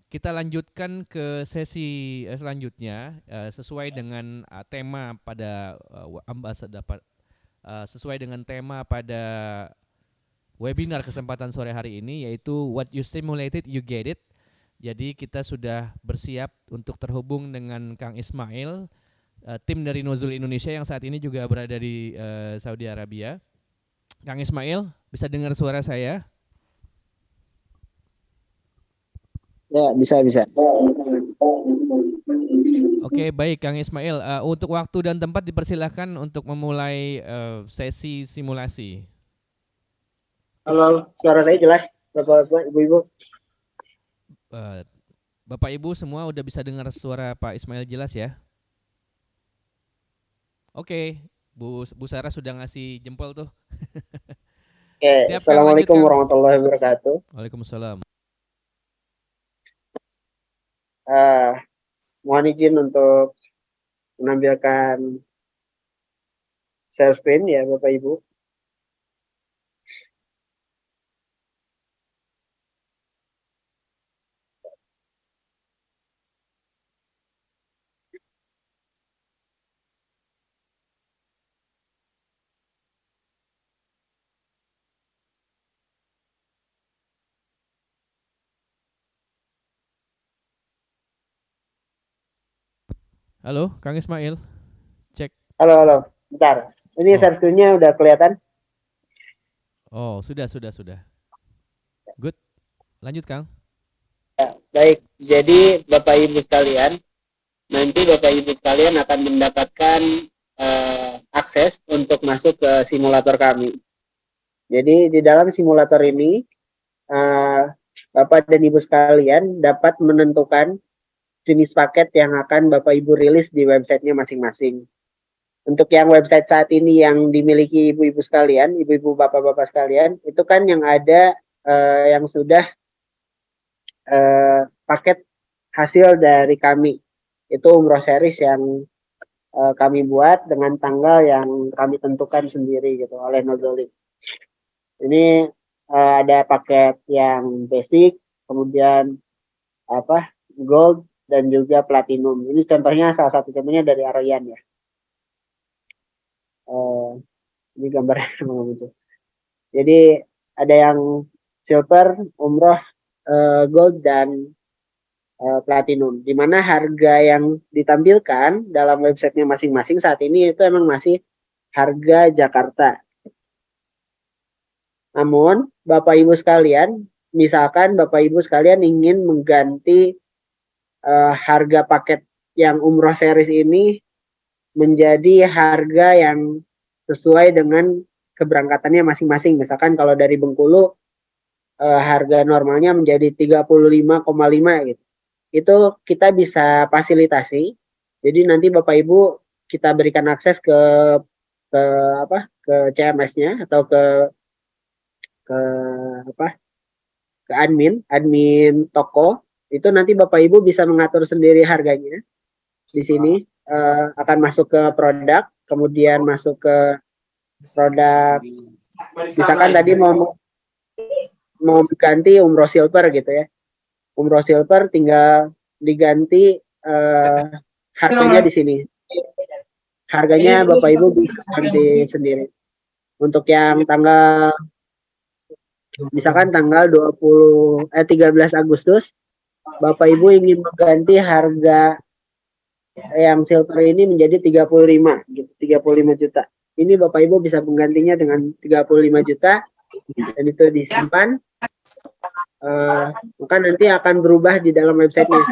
kita lanjutkan ke sesi selanjutnya sesuai dengan tema pada sesuai dengan tema pada webinar kesempatan sore hari ini, yaitu What You Simulated You Get It. Jadi kita sudah bersiap untuk terhubung dengan Kang Ismail, tim dari Nuzul Indonesia yang saat ini juga berada di Saudi Arabia. Kang Ismail, bisa dengar suara saya? Ya, bisa. Oke, baik Kang Ismail. Untuk waktu dan tempat dipersilahkan untuk memulai sesi simulasi. Halo, suara saya jelas, Bapak-bapak, Ibu-ibu. Bapak Ibu semua udah bisa dengar suara Pak Ismail jelas ya? Oke, Bu Sarah sudah ngasih jempol tuh. Oke, Siap, Assalamualaikum Kang, lanjut, warahmatullahi wabarakatuh. Waalaikumsalam. Mohon izin untuk menampilkan share screen ya Bapak Ibu. Halo, Kang Ismail. Cek. Halo, bentar. Ini share screen-nya udah kelihatan? Oh, sudah. Good. Lanjut, Kang. Baik, jadi Bapak Ibu sekalian, nanti Bapak Ibu sekalian akan mendapatkan akses untuk masuk ke simulator kami. Jadi di dalam simulator ini, Bapak dan Ibu sekalian dapat menentukan jenis paket yang akan Bapak Ibu rilis di websitenya masing-masing. Untuk yang website saat ini yang dimiliki ibu-ibu sekalian, ibu-ibu bapak-bapak sekalian, itu kan yang ada yang sudah paket hasil dari kami. Itu umroh series yang kami buat dengan tanggal yang kami tentukan sendiri gitu oleh Nozoli. Ini ada paket yang basic, kemudian gold, dan juga platinum. Ini contohnya, salah satu contohnya dari Aroyan ya. Ini gambarnya memang itu. Jadi ada yang silver, umroh, gold, dan platinum. Di mana harga yang ditampilkan dalam websitenya masing-masing saat ini itu emang masih harga Jakarta. Namun, Bapak Ibu sekalian, misalkan Bapak Ibu sekalian ingin mengganti harga paket yang umroh series ini menjadi harga yang sesuai dengan keberangkatannya masing-masing. Misalkan kalau dari Bengkulu harga normalnya menjadi 35,5 gitu. Itu kita bisa fasilitasi. Jadi nanti Bapak Ibu kita berikan akses ke CMS-nya atau ke admin toko. Itu nanti Bapak Ibu bisa mengatur sendiri harganya. Di sini akan masuk ke produk, kemudian masuk ke produk. Misalkan tadi mau ganti umroh silver gitu ya. Umroh silver tinggal diganti harganya di sini. Harganya Bapak Ibu bisa ganti sendiri. Untuk yang misalkan tanggal 13 Agustus, Bapak Ibu ingin mengganti harga yang silver ini menjadi 35 gitu, 35 juta. Ini Bapak Ibu bisa menggantinya dengan 35 juta dan itu disimpan. Maka nanti akan berubah di dalam websitenya.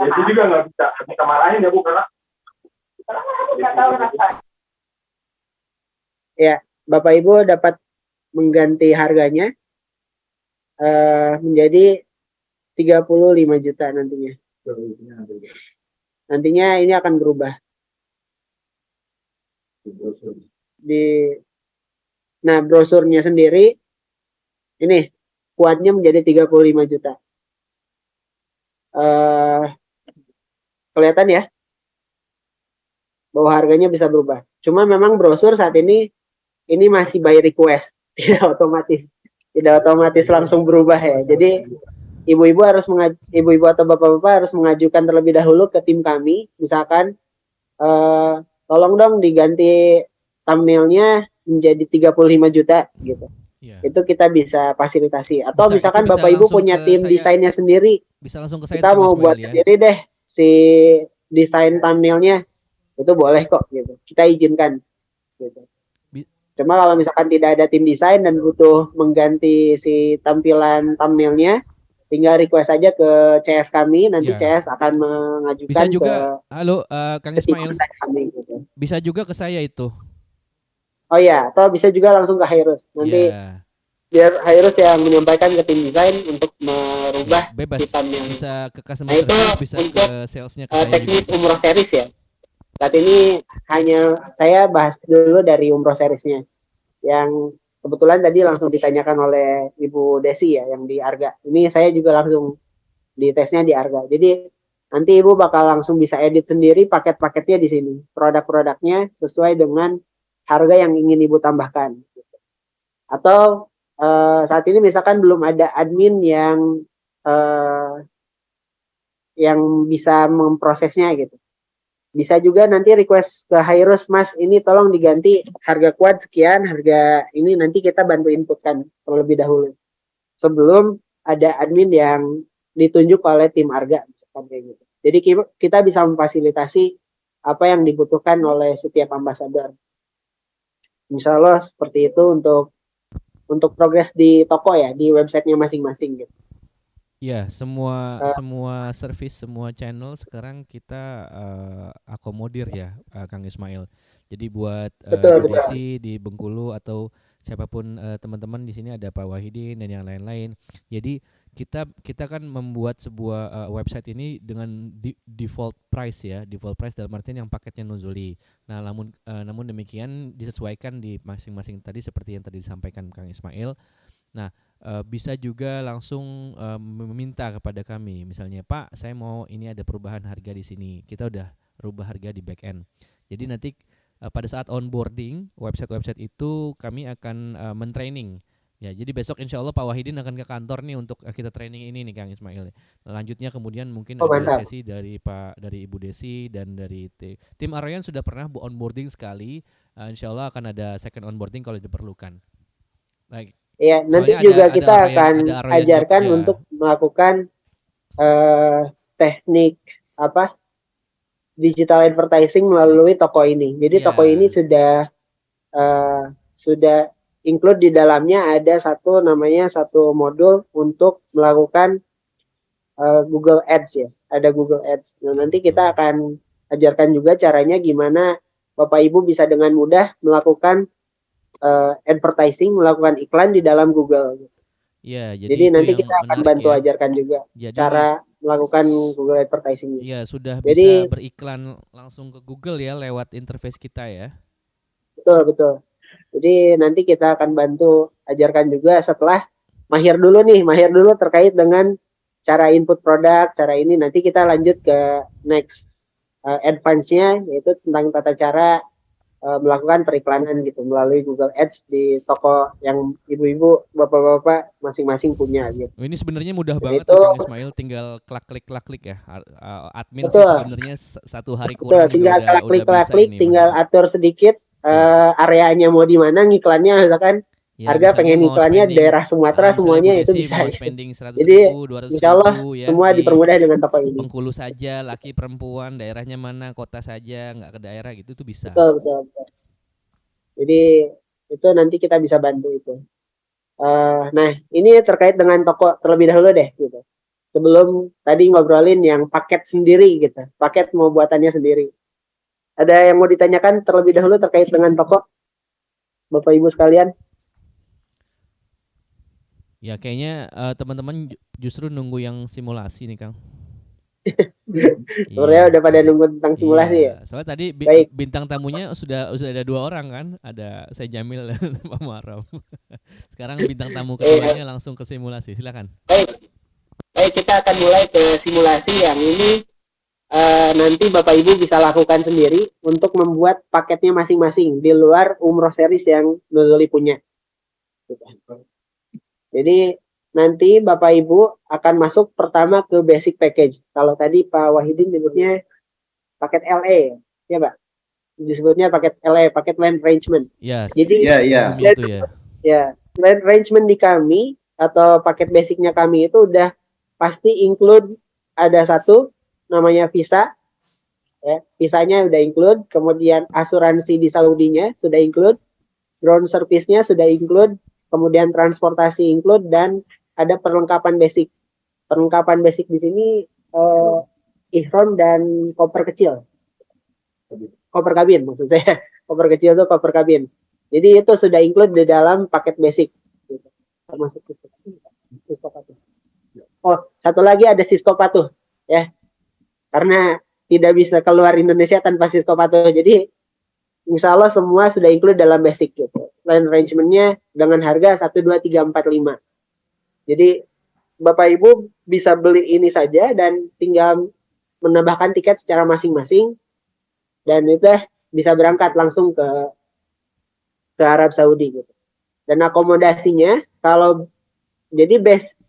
Itu juga nggak bisa marahin ya Bu, karena ya, Bapak Ibu dapat mengganti harganya menjadi 35 juta nantinya. Nantinya ini akan berubah. Nah, brosurnya sendiri ini kuatnya menjadi 35 juta. Kelihatan ya bahwa harganya bisa berubah. Cuma memang brosur saat ini masih by request, tidak otomatis langsung berubah ya. Jadi ibu-ibu atau bapak-bapak harus mengajukan terlebih dahulu ke tim kami, misalkan tolong dong diganti thumbnailnya menjadi 35 juta gitu. Yeah. Itu kita bisa fasilitasi. Atau misalkan Bapak Ibu punya tim desainnya sendiri, bisa langsung ke saya, kita mau buat sendiri deh si desain thumbnailnya, itu boleh kok gitu. Kita izinkan gitu. Cuma kalau misalkan tidak ada tim desain dan butuh mengganti si tampilan thumbnailnya, tinggal request aja ke CS kami, nanti CS akan mengajukan bisa juga, halo Kang Ismail, kami, gitu. Bisa juga ke saya itu. Oh iya, atau bisa juga langsung ke Hairus. Nanti biar Hairus yang menyampaikan ke tim desain untuk merubah bebas yang bisa ke customer service, bisa ke salesnya ke saya teknis juga. Umroh series ya. Saat ini hanya saya bahas dulu dari umroh seriesnya, yang kebetulan tadi langsung ditanyakan oleh Ibu Desi ya, yang di Arga. Ini saya juga langsung di tesnya di Arga. Jadi nanti Ibu bakal langsung bisa edit sendiri paket-paketnya di sini. Produk-produknya sesuai dengan harga yang ingin Ibu tambahkan. Atau saat ini misalkan belum ada admin yang bisa memprosesnya gitu. Bisa juga nanti request ke Hairus, Mas, ini tolong diganti harga kuat sekian, harga ini nanti kita bantu inputkan terlebih dahulu. Sebelum ada admin yang ditunjuk oleh tim Arga. Kayak gitu. Jadi kita bisa memfasilitasi apa yang dibutuhkan oleh setiap ambasador. Insya Allah seperti itu untuk progres di toko ya, di websitenya masing-masing gitu. Ya, semua service, semua channel sekarang kita akomodir ya, Kang Ismail. Jadi buat Desi di Bengkulu atau siapapun teman-teman di sini, ada Pak Wahidin dan yang lain-lain. Jadi kita kan membuat sebuah website ini dengan default price ya, default price dalam artian yang paketnya nuzuli. Nah, namun demikian disesuaikan di masing-masing tadi seperti yang tadi disampaikan Kang Ismail. Nah, bisa juga langsung meminta kepada kami, misalnya Pak, saya mau ini ada perubahan harga di sini. Kita udah rubah harga di back end. Jadi nanti pada saat onboarding website-website itu kami akan mentraining Ya, jadi besok insya Allah Pak Wahidin akan ke kantor nih untuk kita training ini nih Kang Ismail. Lanjutnya kemudian mungkin Oh, ada mantap. sesi dari Ibu Desi dan dari tim Aroyan sudah pernah onboarding sekali. Insya Allah akan ada second onboarding kalau diperlukan. Baik. Ya, nanti Soalnya juga ada kita Aroyan, akan ada Aroyan ajarkan Jogja. untuk melakukan teknik apa digital advertising melalui toko ini. Jadi Iya. toko ini sudah include di dalamnya ada satu modul untuk melakukan Google Ads ya. Ada Google Ads. Nah, nanti kita akan ajarkan juga caranya gimana Bapak Ibu bisa dengan mudah melakukan advertising, melakukan iklan di dalam Google. Iya, jadi Jadi itu nanti yang kita akan menarik bantu ya. ajarkan juga Jadi cara melakukan Google advertising. iya, sudah Jadi bisa beriklan langsung ke Google ya lewat interface kita ya. betul. Jadi nanti kita akan bantu ajarkan juga setelah mahir dulu terkait dengan cara input produk, cara ini nanti kita lanjut ke next advance-nya yaitu tentang tata cara melakukan periklanan gitu melalui Google Ads di toko yang ibu-ibu, bapak-bapak masing-masing punya gitu. Ini sebenarnya mudah Dan banget itu tuh Kang Ismail, tinggal klik ya. Admin sih betul, sebenarnya satu hari kurang juga tinggal udah bisa klik, ini tinggal mah. atur sedikit areanya mau di mana ngiklannya misalkan Ya, harga misalnya pengen mau iklannya spending, daerah Sumatera misalnya Bu semuanya itu Desi bisa. mau spending 100.000, Jadi 200.000 insya Allah ya semua di dipermudah dengan toko ini. Bengkulu saja, laki perempuan, daerahnya mana, kota saja, nggak ke daerah gitu tuh bisa. Betul. Jadi itu nanti kita bisa bantu itu. Nah ini terkait dengan toko terlebih dahulu deh gitu. Sebelum tadi ngobrolin yang paket sendiri gitu, paket mau buatannya sendiri. Ada yang mau ditanyakan terlebih dahulu terkait dengan toko, Bapak Ibu sekalian? Ya kayaknya teman-teman justru nunggu yang simulasi nih Kang. Sebenarnya udah pada nunggu tentang simulasi ya. Soalnya tadi Baik. bintang tamunya sudah ada 2 orang kan, ada saya Jamil dan Pak Muharram. Sekarang bintang tamu keduanya langsung ke simulasi, silakan. Baik, kita akan mulai ke simulasi yang ini nanti Bapak Ibu bisa lakukan sendiri untuk membuat paketnya masing-masing di luar umroh series yang Nuzuli punya. Jadi nanti Bapak Ibu akan masuk pertama ke basic package. Kalau tadi Pak Wahidin nyebutnya paket LA, ya Pak? Disebutnya paket LA, paket land arrangement. Ya, jadi itu ya. Ya, land arrangement di kami atau paket basicnya kami itu udah pasti include ada satu namanya visa, ya, visanya udah include, kemudian asuransi di Saudinya sudah include, ground service-nya sudah include, kemudian transportasi include, dan ada perlengkapan basic. Perlengkapan basic di sini ihram dan koper kecil. Koper kabin maksud saya. Koper kecil itu koper kabin. Jadi itu sudah include di dalam paket basic. Termasuk Cisco Patuh. Oh, satu lagi ada Cisco Patuh ya. Karena tidak bisa keluar Indonesia tanpa Cisco Patuh. Jadi insya Allah semua sudah include dalam basic gitu. Line arrangement-nya dengan harga 1, 2, 3, 4, 5. Jadi Bapak Ibu bisa beli ini saja dan tinggal menambahkan tiket secara masing-masing dan itu bisa berangkat langsung ke Arab Saudi gitu. Dan akomodasinya kalau jadi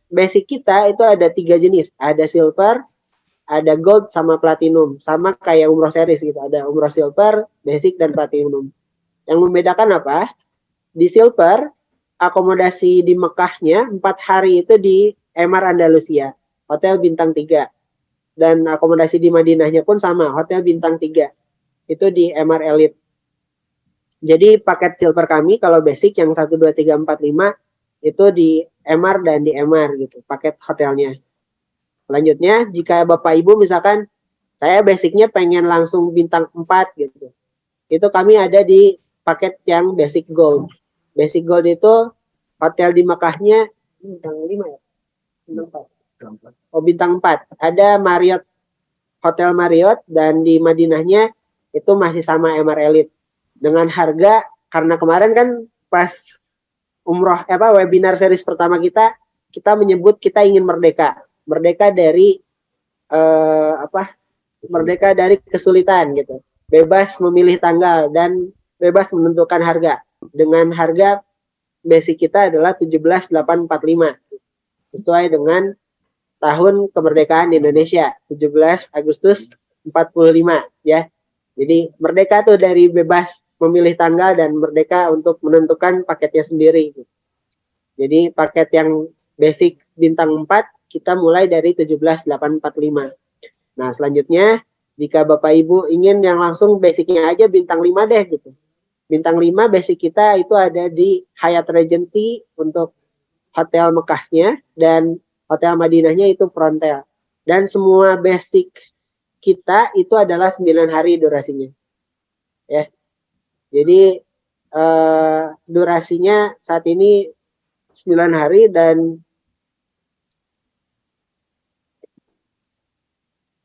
basic kita itu ada 3 jenis, ada silver, ada gold sama platinum, sama kayak umroh series gitu, ada umroh silver, basic dan platinum. Yang membedakan apa? Di silver akomodasi di Mekahnya 4 hari itu di Emar Andalusia, hotel bintang 3. Dan akomodasi di Madinahnya pun sama, hotel bintang 3. Itu di Emar Elite. Jadi paket silver kami kalau basic yang 1, 2, 3, 4, 5 itu di Emar dan di Emar gitu, paket hotelnya. Selanjutnya jika Bapak Ibu misalkan saya basicnya pengen langsung bintang 4 gitu. Itu kami ada di paket yang basic gold. Basic gold itu hotel di Mekahnya bintang 5 ya? Bintang 4. Oh, bintang 4. Ada Marriott, Hotel Marriott, dan di Madinahnya itu masih sama Emar Elite. Dengan harga, karena kemarin kan pas umroh webinar series pertama kita menyebut kita ingin merdeka dari merdeka dari kesulitan gitu, bebas memilih tanggal dan bebas menentukan harga dengan harga basic kita adalah 17.845 sesuai dengan tahun kemerdekaan Indonesia 17 Agustus 45 ya. Jadi merdeka tuh dari bebas memilih tanggal dan merdeka untuk menentukan paketnya sendiri. Jadi paket yang basic bintang 4 kita mulai dari 17.845. Nah, selanjutnya jika Bapak Ibu ingin yang langsung basicnya aja bintang 5 deh gitu. Bintang 5 basic kita itu ada di Hyatt Regency untuk hotel Mekahnya dan hotel Madinahnya itu Frontel. Dan semua basic kita itu adalah 9 hari durasinya. Ya. Jadi durasinya saat ini 9 hari dan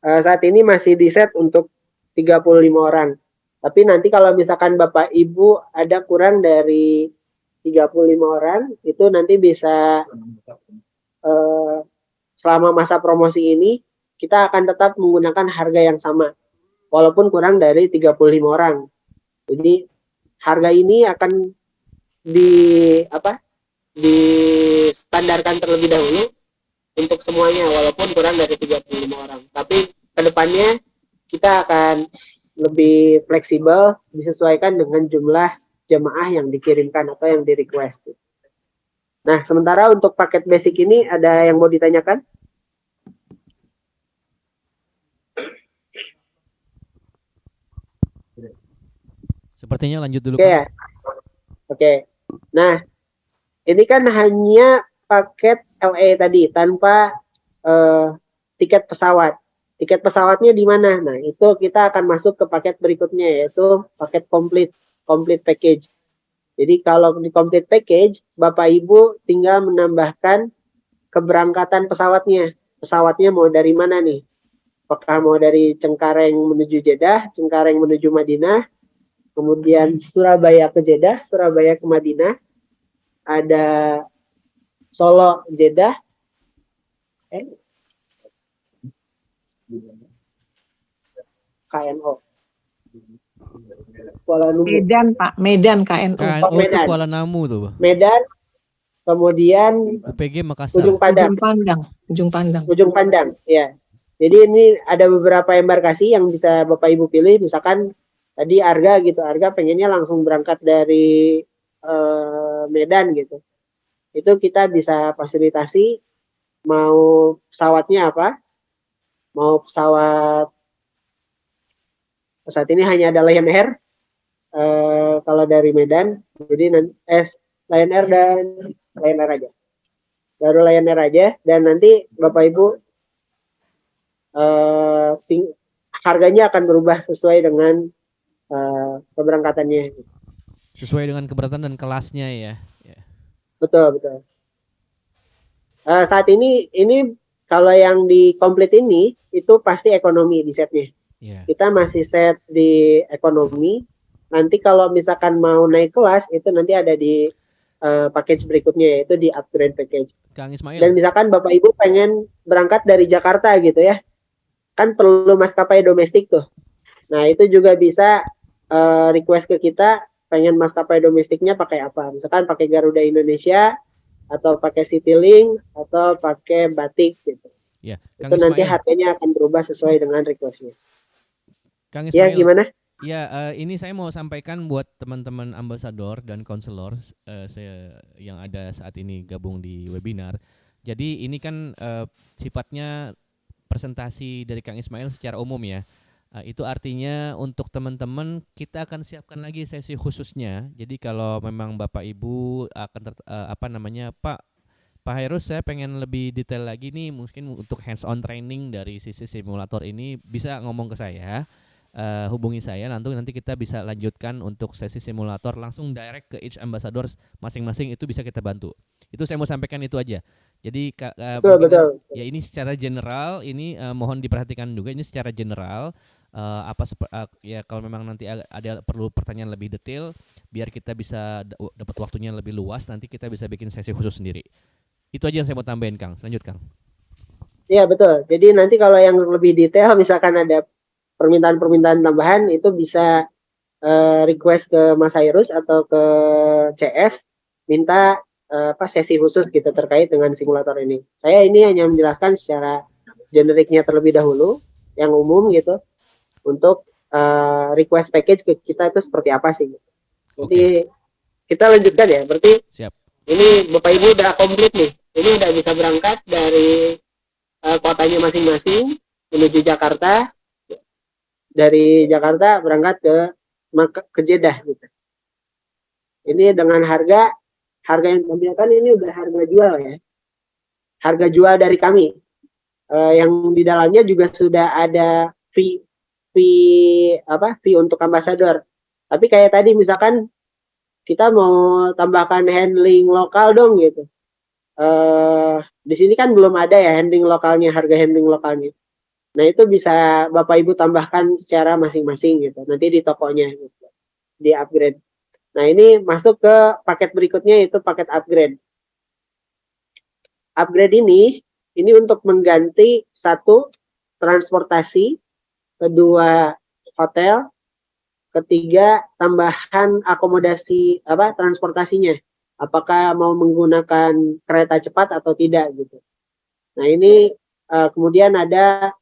saat ini masih di set untuk 35 orang. Tapi nanti kalau misalkan Bapak Ibu ada kurang dari 35 orang, itu nanti bisa selama masa promosi ini kita akan tetap menggunakan harga yang sama walaupun kurang dari 35 orang. Jadi harga ini akan distandarkan terlebih dahulu untuk semuanya walaupun kurang dari 35 orang. Tapi kedepannya kita akan lebih fleksibel disesuaikan dengan jumlah jemaah yang dikirimkan atau yang di request. Nah, sementara untuk paket basic ini ada yang mau ditanyakan? Sepertinya lanjut dulu. Oke. Nah, ini kan hanya paket LA tadi tanpa tiket pesawat. Tiket pesawatnya di mana? Nah, itu kita akan masuk ke paket berikutnya yaitu paket complete package. Jadi kalau di complete package, Bapak Ibu tinggal menambahkan keberangkatan pesawatnya. Pesawatnya mau dari mana nih? Apakah mau dari Cengkareng menuju Jeddah, Cengkareng menuju Madinah, kemudian Surabaya ke Jeddah, Surabaya ke Madinah, ada Solo Jeddah, KNO, Kuala Lumpur. Medan Pak, Medan KNO. KNO itu Medan. Kuala Namu tuh, Pak. Medan, kemudian UPG Makassar. Ujung Pandang. Ujung Pandang, ya. Jadi ini ada beberapa embarkasi yang bisa Bapak Ibu pilih, misalkan tadi Arga gitu, Arga pengennya langsung berangkat dari Medan gitu. Itu kita bisa fasilitasi mau pesawatnya apa, mau pesawat saat ini hanya ada Lion Air kalau dari Medan, jadi Lion Air dan Lion Air aja, baru Lion Air aja, dan nanti Bapak Ibu harganya akan berubah sesuai dengan keberangkatannya. Sesuai dengan keberatan dan kelasnya ya. Betul. Saat ini kalau yang di komplit ini itu pasti ekonomi di setnya. Kita masih set di ekonomi. Nanti kalau misalkan mau naik kelas itu nanti ada di package berikutnya yaitu di upgrade package. Kang Ismail. Dan misalkan Bapak Ibu pengen berangkat dari Jakarta gitu ya, kan perlu maskapai domestik tuh. Nah itu juga bisa request ke kita pengen maskapai domestiknya pakai apa. Misalkan pakai Garuda Indonesia atau pakai Citylink atau pakai Batik gitu. Ya, itu nanti harganya akan berubah sesuai dengan requestnya. Kang Ismail. Ya gimana? Ya, ini saya mau sampaikan buat teman-teman ambasador dan konselor yang ada saat ini gabung di webinar. Jadi ini kan sifatnya presentasi dari Kang Ismail secara umum ya. Itu artinya untuk teman-teman kita akan siapkan lagi sesi khususnya. Jadi kalau memang Bapak Ibu akan Pak Hairus, saya pengen lebih detail lagi nih, mungkin untuk hands on training dari sisi simulator ini bisa ngomong ke saya. Hubungi saya, nanti kita bisa lanjutkan untuk sesi simulator langsung direct ke each ambassador masing-masing, itu bisa kita bantu. Itu saya mau sampaikan itu aja. Jadi betul. Ya ini secara general, ini mohon diperhatikan juga ini secara general. Ya kalau memang nanti ada perlu pertanyaan lebih detail, biar kita bisa dapat waktunya lebih luas, nanti kita bisa bikin sesi khusus sendiri. Itu aja yang saya mau tambahin, Kang. Lanjut, Kang. Iya betul. Jadi nanti kalau yang lebih detail, misalkan ada permintaan tambahan, itu bisa request ke Mas Hairus atau ke CS. minta sesi khusus gitu terkait dengan simulator ini. Saya ini hanya menjelaskan secara generiknya terlebih dahulu, yang umum gitu, untuk request package ke kita itu seperti apa sih. Jadi kita lanjutkan ya, berarti Siap. Ini Bapak Ibu udah komplit nih, ini udah bisa berangkat dari kotanya masing-masing menuju Jakarta, dari Jakarta berangkat ke Jeddah gitu. Ini dengan harga yang ditampilkan ini udah harga jual ya, harga jual dari kami. Yang di dalamnya juga sudah ada fee untuk ambasador. Tapi kayak tadi misalkan kita mau tambahkan handling lokal dong gitu. Di sini kan belum ada ya handling lokalnya, harga handling lokalnya. Nah itu bisa Bapak Ibu tambahkan secara masing-masing gitu. Nanti di tokonya gitu, di upgrade. Nah ini masuk ke paket berikutnya, yaitu paket upgrade. Upgrade ini untuk mengganti satu, transportasi, kedua hotel, ketiga tambahan akomodasi transportasinya. Apakah mau menggunakan kereta cepat atau tidak gitu. Nah ini kemudian ada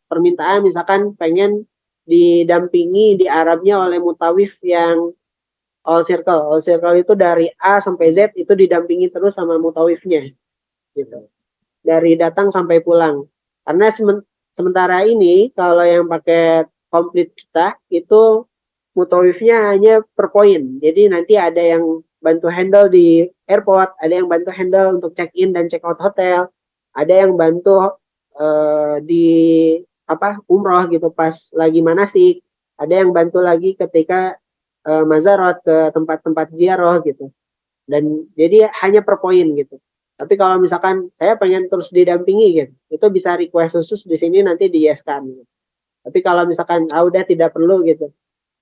permintaan misalkan pengen didampingi di Arabnya oleh mutawif yang all circle. All circle itu dari A sampai Z itu didampingi terus sama mutawifnya gitu. Dari datang sampai pulang. Karena sementara ini kalau yang paket komplit kita itu mutawifnya hanya per poin. Jadi nanti ada yang bantu handle di airport, ada yang bantu handle untuk check in dan check out hotel, ada yang bantu di umroh gitu pas lagi manasik, ada yang bantu lagi ketika mazarot ke tempat-tempat ziarah gitu. Dan jadi hanya per poin gitu. Tapi kalau misalkan saya pengen terus didampingi gitu, itu bisa request khusus di sini nanti di-yes-kan gitu. Tapi kalau misalkan udah tidak perlu gitu,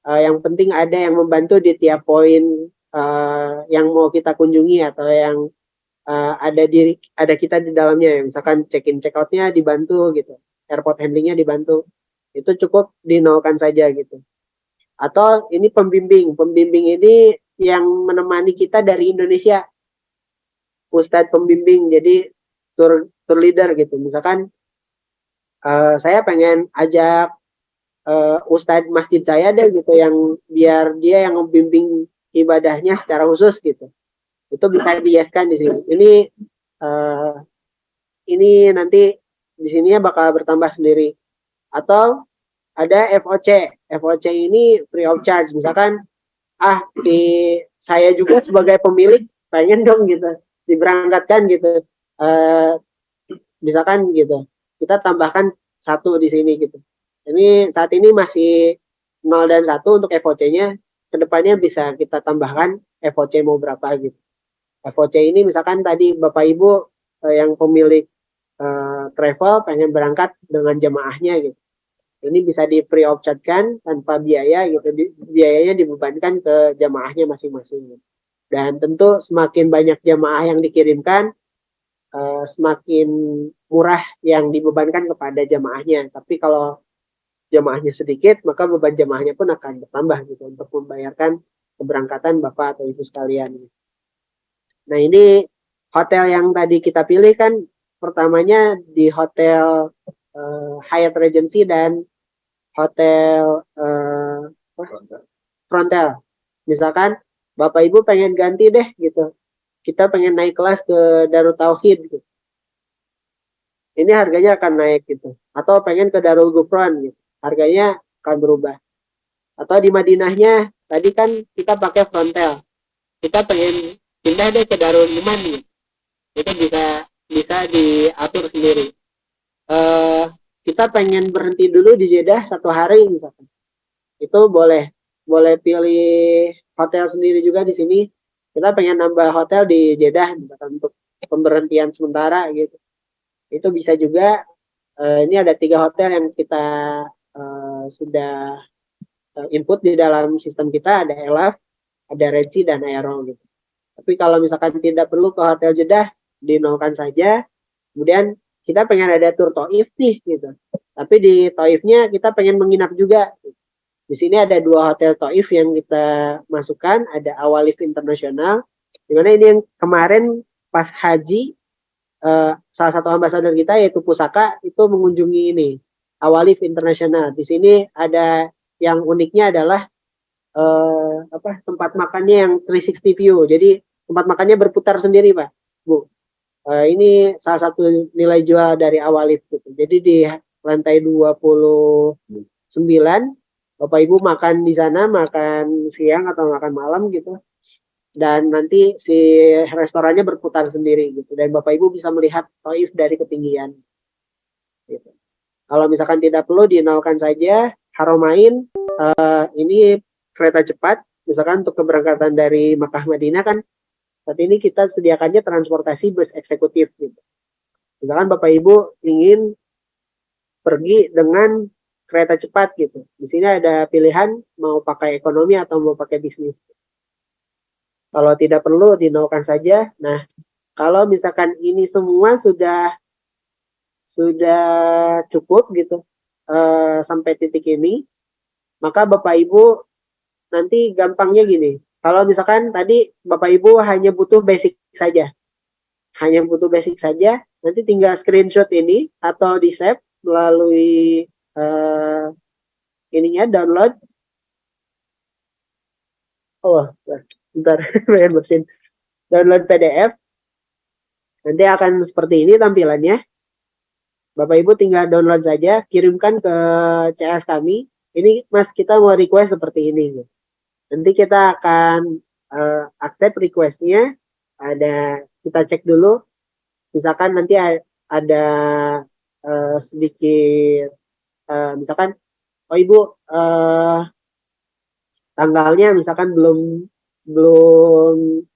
yang penting ada yang membantu di tiap poin yang mau kita kunjungi atau yang ada kita di dalamnya ya. Misalkan check-in check-outnya dibantu gitu, airport handlingnya dibantu, itu cukup dinolkan saja gitu. Atau ini pembimbing ini yang menemani kita dari Indonesia, Ustadz pembimbing, jadi tour leader gitu. Misalkan saya pengen ajak Ustadz masjid saya deh gitu, yang biar dia yang membimbing ibadahnya secara khusus gitu. Itu bisa di-yes-kan di sini. Ini nanti di sininya bakal bertambah sendiri. Atau ada FOC. FOC ini free of charge. Misalkan saya juga sebagai pemilik pengen dong gitu diberangkatkan gitu. Misalkan gitu. Kita tambahkan 1 di sini gitu. Ini saat ini masih 0 dan 1 untuk FOC-nya. Kedepannya bisa kita tambahkan FOC mau berapa gitu. FOC ini misalkan tadi Bapak Ibu yang pemilik travel pengen berangkat dengan jemaahnya gitu. Ini bisa di free of charge-kan tanpa biaya gitu. Biayanya dibebankan ke jemaahnya masing-masing gitu. Dan tentu semakin banyak jemaah yang dikirimkan, semakin murah yang dibebankan kepada jemaahnya. Tapi kalau jemaahnya sedikit, maka beban jemaahnya pun akan bertambah gitu untuk membayarkan keberangkatan Bapak atau Ibu sekalian. Nah ini hotel yang tadi kita pilih kan pertamanya di hotel Hyatt Regency dan hotel Frontel. Misalkan Bapak Ibu pengen ganti deh gitu, kita pengen naik kelas ke Darut Tauhid gitu. Ini harganya akan naik gitu. Atau pengen ke Darul Gufron gitu, harganya akan berubah. Atau di Madinahnya tadi kan kita pakai Frontel, kita pengen pindah deh ke Darul Iman gitu. Itu bisa diatur sendiri. Kita pengen berhenti dulu di Jeddah 1 hari misalkan, itu boleh pilih hotel sendiri juga di sini. Kita pengen nambah hotel di Jeddah misalkan untuk pemberhentian sementara gitu, itu bisa juga. Ini ada 3 hotel yang kita sudah input di dalam sistem kita, ada Elaf, ada Red Sea, dan Aero gitu. Tapi kalau misalkan tidak perlu ke hotel Jeddah, dinolkan saja. Kemudian kita pengen ada tur Taif nih gitu, tapi di Taifnya kita pengen menginap juga. Di sini ada 2 hotel Taif yang kita masukkan, ada Awalif Internasional, di mana ini yang kemarin pas haji, salah satu ambasador kita yaitu Pusaka itu mengunjungi ini, Awalif Internasional. Di sini ada yang uniknya adalah tempat makannya yang 360 view. Jadi tempat makannya berputar sendiri, Pak, Bu. Ini salah satu nilai jual dari Awalif gitu. Jadi di lantai 29 Bapak Ibu makan di sana, makan siang atau makan malam gitu. Dan nanti si restorannya berputar sendiri gitu. Dan Bapak Ibu bisa melihat Taif dari ketinggian. Gitu. Kalau misalkan tidak perlu dinolkan saja Haramain, ini kereta cepat. Misalkan untuk keberangkatan dari Makkah Madinah kan saat ini kita sediakannya transportasi bus eksekutif gitu. Misalkan Bapak Ibu ingin pergi dengan kereta cepat gitu. Di sini ada pilihan mau pakai ekonomi atau mau pakai bisnis. Kalau tidak perlu dinolkan saja. Nah, kalau misalkan ini semua sudah cukup gitu sampai titik ini, maka Bapak Ibu nanti gampangnya gini. Kalau misalkan tadi Bapak Ibu hanya butuh basic saja. Nanti tinggal screenshot ini atau di save melalui download. Bentar, bersin. Download PDF. Nanti akan seperti ini tampilannya. Bapak Ibu tinggal download saja, kirimkan ke CS kami. Ini Mas, kita mau request seperti ini. Nanti kita akan accept requestnya. Kita cek dulu. Misalkan nanti ada sedikit misalkan Ibu tanggalnya misalkan belum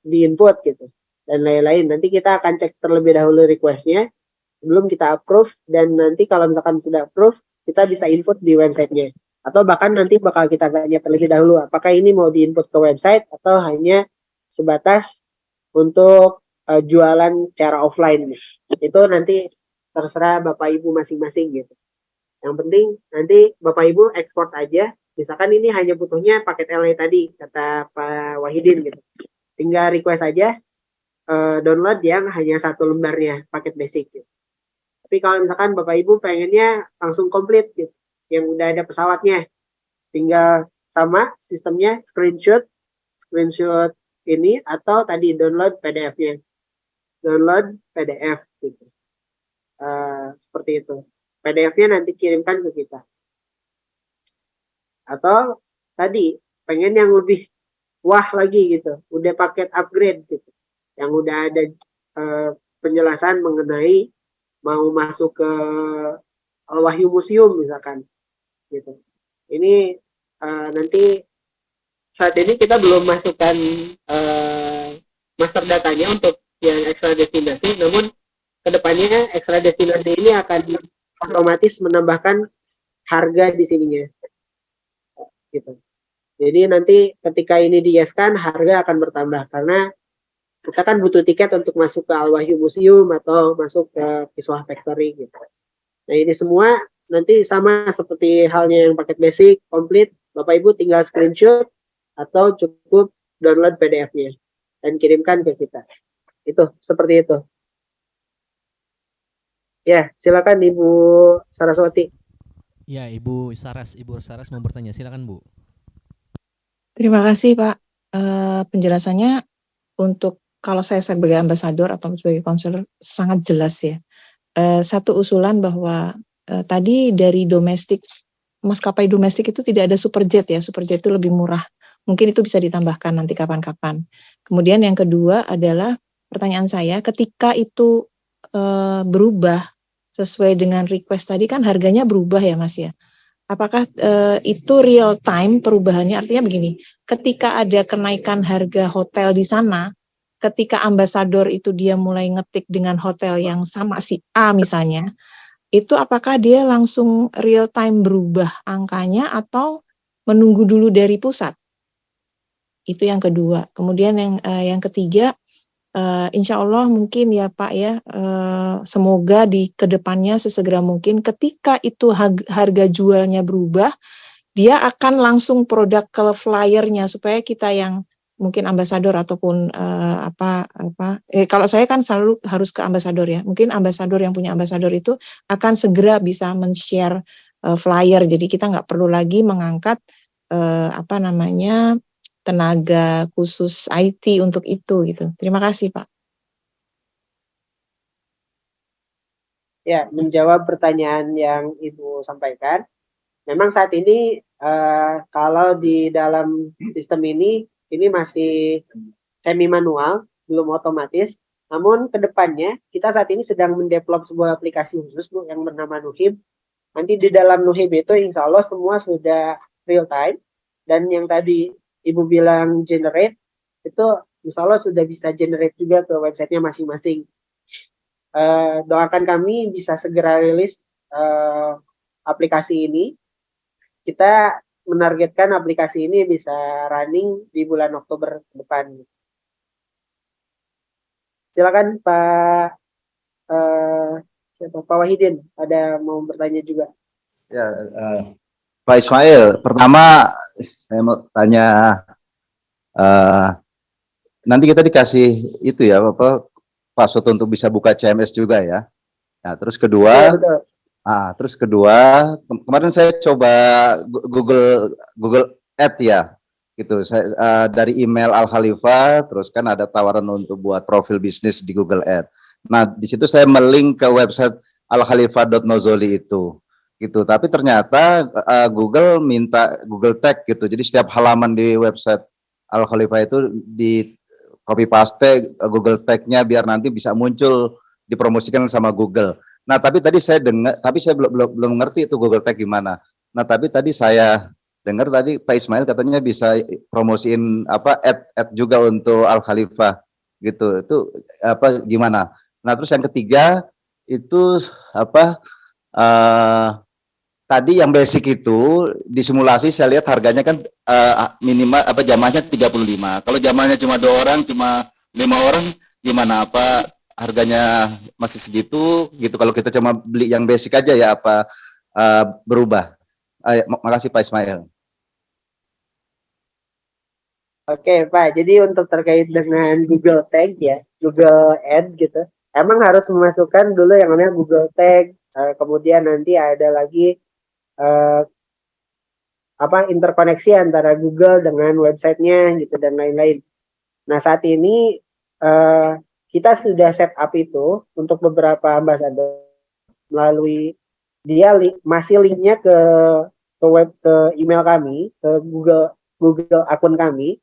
diinput gitu dan lain-lain. Nanti kita akan cek terlebih dahulu requestnya sebelum kita approve, dan nanti kalau misalkan sudah approve kita bisa input di websitenya, atau bahkan nanti bakal kita tanya terlebih dahulu apakah ini mau diinput ke website atau hanya sebatas untuk jualan secara offline. Itu nanti terserah Bapak Ibu masing-masing gitu. Yang penting nanti Bapak Ibu ekspor aja. Misalkan ini hanya butuhnya paket LA tadi, kata Pak Wahidin gitu. Tinggal request aja download yang hanya 1 lembarnya, paket basic gitu. Tapi kalau misalkan Bapak Ibu pengennya langsung komplit gitu, yang udah ada pesawatnya, tinggal sama sistemnya screenshot ini atau tadi download PDF-nya. Download PDF gitu. Seperti itu. PDF-nya nanti kirimkan ke kita. Atau tadi pengen yang lebih wah lagi gitu, udah paket upgrade gitu, yang udah ada penjelasan mengenai mau masuk ke Al-Wahyu Museum misalkan gitu. Ini nanti saat ini kita belum masukkan master datanya untuk yang ekstra destinasi, namun kedepannya ekstra destinasi ini akan otomatis menambahkan harga di sininya gitu. Jadi nanti ketika ini di-yes-kan harga akan bertambah karena kita kan butuh tiket untuk masuk ke Al-Wahyu Museum atau masuk ke Kiswah Factory gitu. Nah ini semua nanti sama seperti halnya yang paket basic komplit, Bapak Ibu tinggal screenshot atau cukup download PDF-nya dan kirimkan ke kita. Itu seperti itu. Ya, silakan Ibu Saraswati. Ya, Ibu Saras mau bertanya, silakan Bu. Terima kasih Pak. Penjelasannya untuk kalau saya sebagai ambasador atau sebagai konselor sangat jelas ya. Satu usulan bahwa tadi dari domestik, maskapai domestik itu tidak ada superjet ya. Superjet itu lebih murah. Mungkin itu bisa ditambahkan nanti kapan-kapan. Kemudian yang kedua adalah pertanyaan saya, ketika itu berubah sesuai dengan request tadi kan harganya berubah ya Mas ya. Apakah itu real time perubahannya? Artinya begini, ketika ada kenaikan harga hotel di sana, ketika ambasador itu dia mulai ngetik dengan hotel yang sama si A misalnya, itu apakah dia langsung real time berubah angkanya atau menunggu dulu dari pusat? Itu yang kedua. Kemudian yang ketiga, insya Allah mungkin ya Pak ya, semoga di kedepannya sesegera mungkin ketika itu harga jualnya berubah, dia akan langsung produk ke flyernya supaya kita yang mungkin ambasador ataupun kalau saya kan selalu harus ke ambasador ya. Mungkin ambasador yang punya ambasador itu akan segera bisa men-share flyer. Jadi kita nggak perlu lagi mengangkat tenaga khusus IT untuk itu gitu. Terima kasih Pak. Ya, menjawab pertanyaan yang Ibu sampaikan, memang saat ini kalau di dalam sistem ini masih semi manual, belum otomatis. Namun kedepannya kita saat ini sedang mendevelop sebuah aplikasi khusus Bu yang bernama Nuhib. Nanti di dalam Nuhib itu insya Allah semua sudah real time, dan yang tadi Ibu bilang generate itu insya Allah sudah bisa generate juga ke websitenya masing-masing. Doakan kami bisa segera rilis aplikasi ini. Kita menargetkan aplikasi ini bisa running di bulan Oktober depan. Silakan Pak Pak Wahidin, ada mau bertanya juga. Ya, Pak Ismail, pertama saya mau tanya, nanti kita dikasih itu ya, password untuk bisa buka CMS juga ya. Nah, terus kedua, kemarin saya coba Google Ads ya, gitu. Saya dari email Al Khalifah, terus kan ada tawaran untuk buat profil bisnis di Google Ads. Nah, di situ saya melink ke website alkhalifah.nozoli itu, gitu. Tapi ternyata Google minta Google Tag gitu. Jadi setiap halaman di website Al Khalifah itu di copy paste Google Tag-nya biar nanti bisa muncul dipromosikan sama Google. Nah, tapi tadi saya dengar, tapi saya belum ngerti itu Google Tag gimana. Nah, tapi tadi saya dengar tadi Pak Ismail katanya bisa promosiin ad juga untuk Al Khalifah gitu. Itu gimana? Nah, terus yang ketiga itu tadi yang basic itu di simulasi saya lihat harganya kan minimal jamaahnya 35. Kalau jamaahnya cuma 2 orang, cuma 5 orang, gimana harganya masih segitu gitu? Kalau kita cuma beli yang basic aja ya berubah? Makasih Pak Ismail. Oke Pak, jadi untuk terkait dengan Google Tag ya, Google Ads gitu, emang harus memasukkan dulu yang namanya Google Tag, kemudian nanti ada lagi interkoneksi antara Google dengan websitenya gitu dan lain-lain. Nah saat ini kita sudah set up itu untuk beberapa ambasador melalui dia masih linknya ke email kami, ke Google akun kami.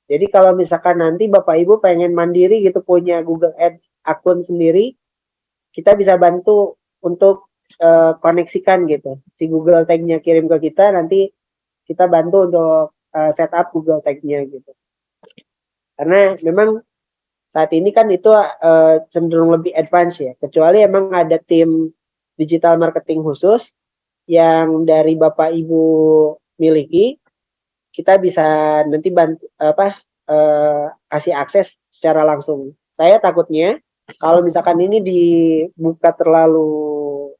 Jadi kalau misalkan nanti Bapak Ibu pengen mandiri gitu punya Google Ads akun sendiri, kita bisa bantu untuk koneksikan gitu. Si Google Tag-nya kirim ke kita, nanti kita bantu untuk setup Google Tag-nya gitu. Karena memang saat ini kan itu cenderung lebih advance ya. Kecuali emang ada tim digital marketing khusus yang dari Bapak Ibu miliki, kita bisa nanti bantu kasih akses secara langsung. Saya takutnya kalau misalkan ini dibuka terlalu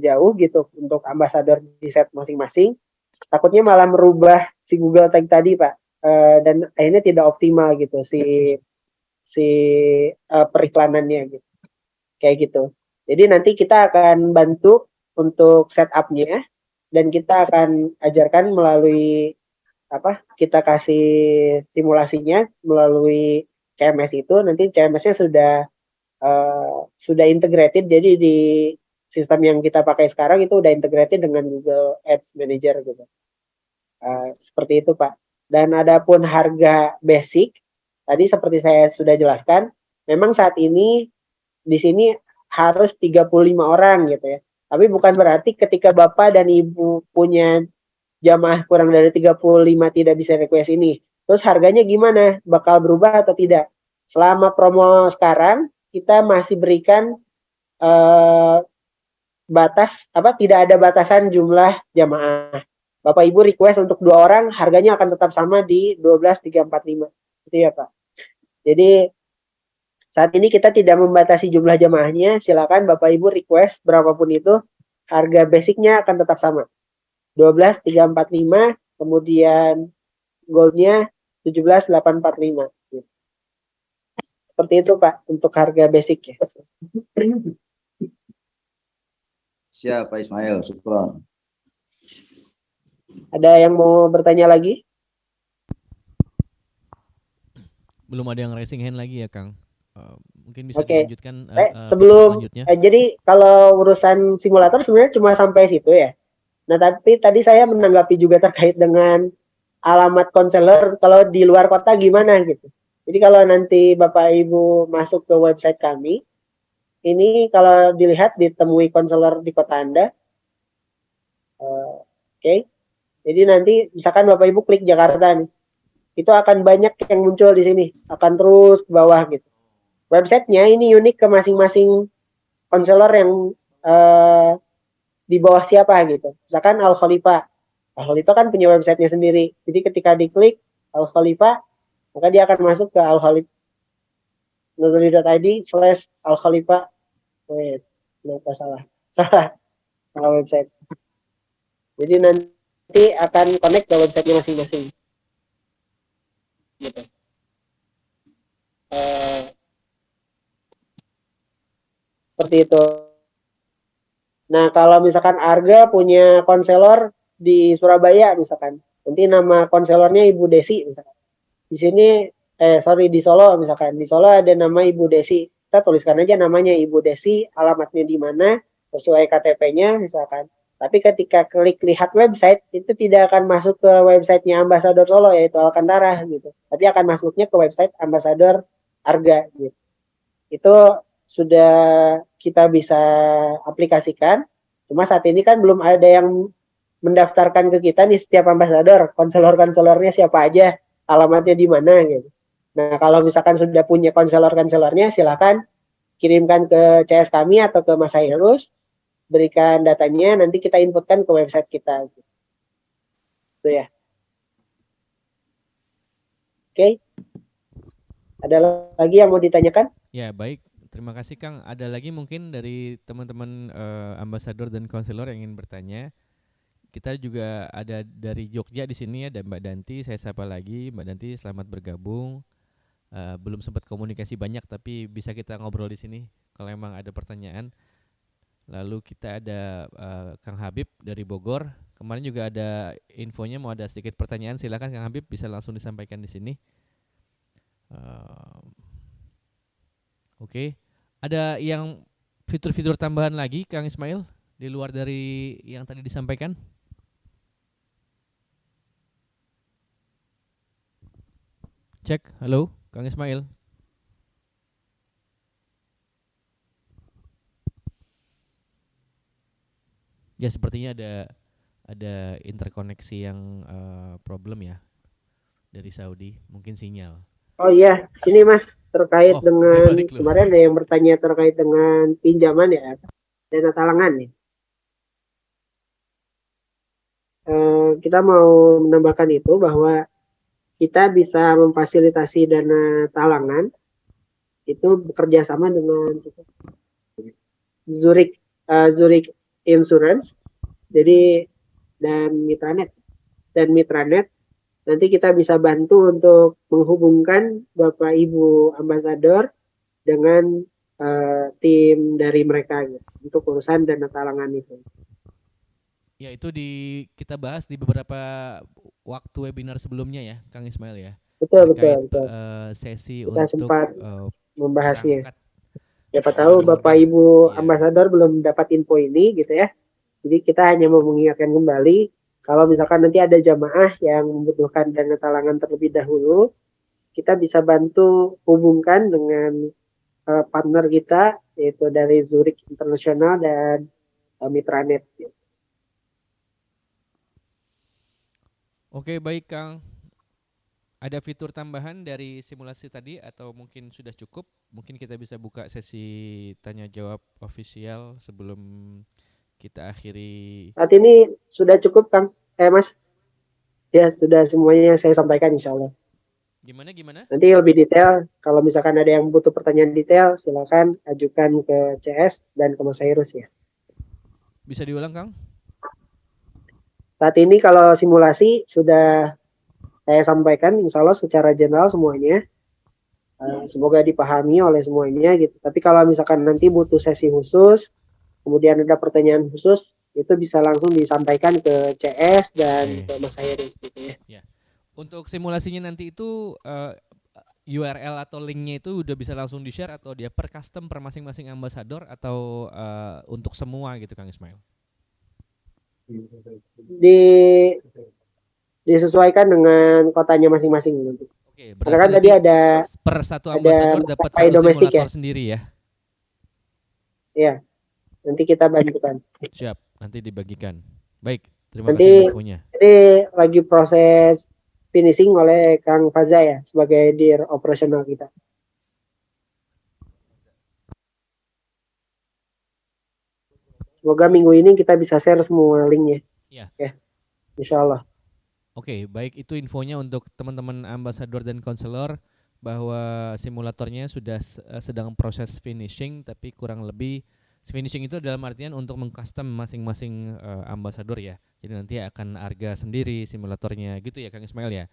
jauh gitu untuk ambasador di set masing-masing, takutnya malah merubah si Google Tag tadi Pak, dan akhirnya tidak optimal gitu si periklanannya gitu, kayak gitu. Jadi nanti kita akan bantu untuk setupnya dan kita akan ajarkan melalui kita kasih simulasinya melalui CMS itu. Nanti CMS-nya sudah integrated, jadi di sistem yang kita pakai sekarang itu udah integrated dengan Google Ads Manager gitu. Seperti itu Pak. Dan adapun harga basic tadi seperti saya sudah jelaskan, memang saat ini di sini harus 35 orang gitu ya. Tapi bukan berarti ketika Bapak dan Ibu punya jamaah kurang dari 35 tidak bisa request ini. Terus harganya gimana? Bakal berubah atau tidak? Selama promo sekarang kita masih berikan tidak ada batasan jumlah jamaah. Bapak Ibu request untuk 2 orang, harganya akan tetap sama di 12.345. Itu ya Pak. Jadi saat ini kita tidak membatasi jumlah jamaahnya, silakan Bapak Ibu request berapapun itu, harga basicnya akan tetap sama. 12.345, kemudian goldnya 17.845. Seperti itu Pak untuk harga basic ya. Siap Pak Ismail, syukron. Ada yang mau bertanya lagi? Belum ada yang raising hand lagi ya Kang. Mungkin bisa Oke. dilanjutkan Sebelum selanjutnya. Jadi kalau urusan simulator sebenarnya cuma sampai situ ya. Nah tapi tadi saya menanggapi juga terkait dengan alamat konselor kalau di luar kota gimana gitu. Jadi kalau nanti Bapak Ibu masuk ke website kami, ini kalau dilihat ditemui konselor di kota Anda. Oke. Jadi nanti misalkan Bapak Ibu klik Jakarta nih, itu akan banyak yang muncul di sini, akan terus ke bawah gitu. Websitenya ini unik ke masing-masing konselor yang di bawah siapa gitu. Misalkan Al Khalifah. Al Khalifah kan punya websitenya sendiri. Jadi ketika diklik Al Khalifah, maka dia akan masuk ke Al Khalifah nuruli.id/Al Khalifah. Wait, kenapa salah website. Jadi nanti akan connect ke websitenya masing-masing. Gitu. Seperti itu. Nah, kalau misalkan Arga punya konselor di Surabaya misalkan, nanti nama konselornya Ibu Desi misalkan. Di sini di Solo misalkan. Di Solo ada nama Ibu Desi. Kita tuliskan aja namanya Ibu Desi, alamatnya di mana, sesuai KTP-nya misalkan. Tapi ketika klik lihat website, itu tidak akan masuk ke websitenya Ambasador Solo, yaitu Alkantara gitu. Tapi akan masuknya ke website Ambasador Arga gitu. Itu sudah kita bisa aplikasikan. Cuma saat ini kan belum ada yang mendaftarkan ke kita nih setiap ambasador, konselor-konselornya siapa aja, alamatnya di mana gitu. Nah, kalau misalkan sudah punya konselor-konselornya, silakan kirimkan ke CS kami atau ke Mas Hairus, berikan datanya, nanti kita inputkan ke website kita. Itu ya. Oke. Ada lagi yang mau ditanyakan? Ya, baik. Terima kasih Kang. Ada lagi mungkin dari teman-teman ambasador dan konselor yang ingin bertanya. Kita juga ada dari Jogja di sini, ada Mbak Danti. Saya sapa lagi, Mbak Danti, selamat bergabung. Belum sempat komunikasi banyak, tapi bisa kita ngobrol di sini kalau emang ada pertanyaan. Lalu kita ada Kang Habib dari Bogor. Kemarin juga ada infonya mau ada sedikit pertanyaan. Silakan Kang Habib, bisa langsung disampaikan di sini. Oke. Ada yang fitur-fitur tambahan lagi Kang Ismail di luar dari yang tadi disampaikan? Cek, halo Kang Ismail. Ya sepertinya ada interkoneksi yang problem ya dari Saudi, mungkin sinyal. Oh iya, ini Mas terkait dengan kemarin ada yang bertanya terkait dengan pinjaman ya, dana talangan ya. Kita mau menambahkan itu bahwa kita bisa memfasilitasi dana talangan itu bekerja sama dengan Zurich Insurance, jadi dan Mitranet. Nanti kita bisa bantu untuk menghubungkan Bapak Ibu ambasador dengan tim dari mereka gitu, untuk urusan dana talangan itu. Ya itu kita bahas di beberapa waktu webinar sebelumnya ya, Kang Ismail ya. Betul. Sesi kita untuk sempat membahasnya. Siapa tahu Bapak Ibu ambasador belum dapat info ini gitu ya. Jadi kita hanya mau mengingatkan kembali kalau misalkan nanti ada jamaah yang membutuhkan dana talangan terlebih dahulu, kita bisa bantu hubungkan dengan partner kita yaitu dari Zurich International dan Mitranet. Oke, baik Kang. Ada fitur tambahan dari simulasi tadi atau mungkin sudah cukup? Mungkin kita bisa buka sesi tanya jawab ofisial sebelum kita akhiri. Saat ini sudah cukup Kang, Mas. Ya sudah semuanya saya sampaikan insya Allah. Gimana? Nanti lebih detail, kalau misalkan ada yang butuh pertanyaan detail, silakan ajukan ke CS dan ke Mas Hairus ya. Bisa diulang Kang? Saat ini kalau simulasi sudah saya sampaikan insya Allah secara general semuanya. Semoga dipahami oleh semuanya gitu. Tapi kalau misalkan nanti butuh sesi khusus, kemudian ada pertanyaan khusus, itu bisa langsung disampaikan ke CS dan ke Mas Hairi gitu ya. Untuk simulasinya nanti itu URL atau linknya itu udah bisa langsung di-share atau dia per custom per masing-masing ambasador atau untuk semua gitu Kang Ismail? Disesuaikan dengan kotanya masing-masing nanti. Oke, karena kan berarti tadi ada per satu ambasador dapat satu domestik simulator ya? sendiri ya? Iya, nanti kita bagikan. Siap, nanti dibagikan. Baik, terima kasih infonya. Ini lagi proses finishing oleh Kang Faza ya sebagai dir operasional kita. Semoga minggu ini kita bisa share semua linknya. Iya. Ya, insya Allah. Oke, baik itu infonya untuk teman-teman ambasador dan konselor bahwa simulatornya sudah sedang proses finishing, tapi kurang lebih finishing itu dalam artian untuk mengcustom masing-masing ambasador ya. Jadi nanti akan Arga sendiri simulatornya gitu ya Kang Ismail ya.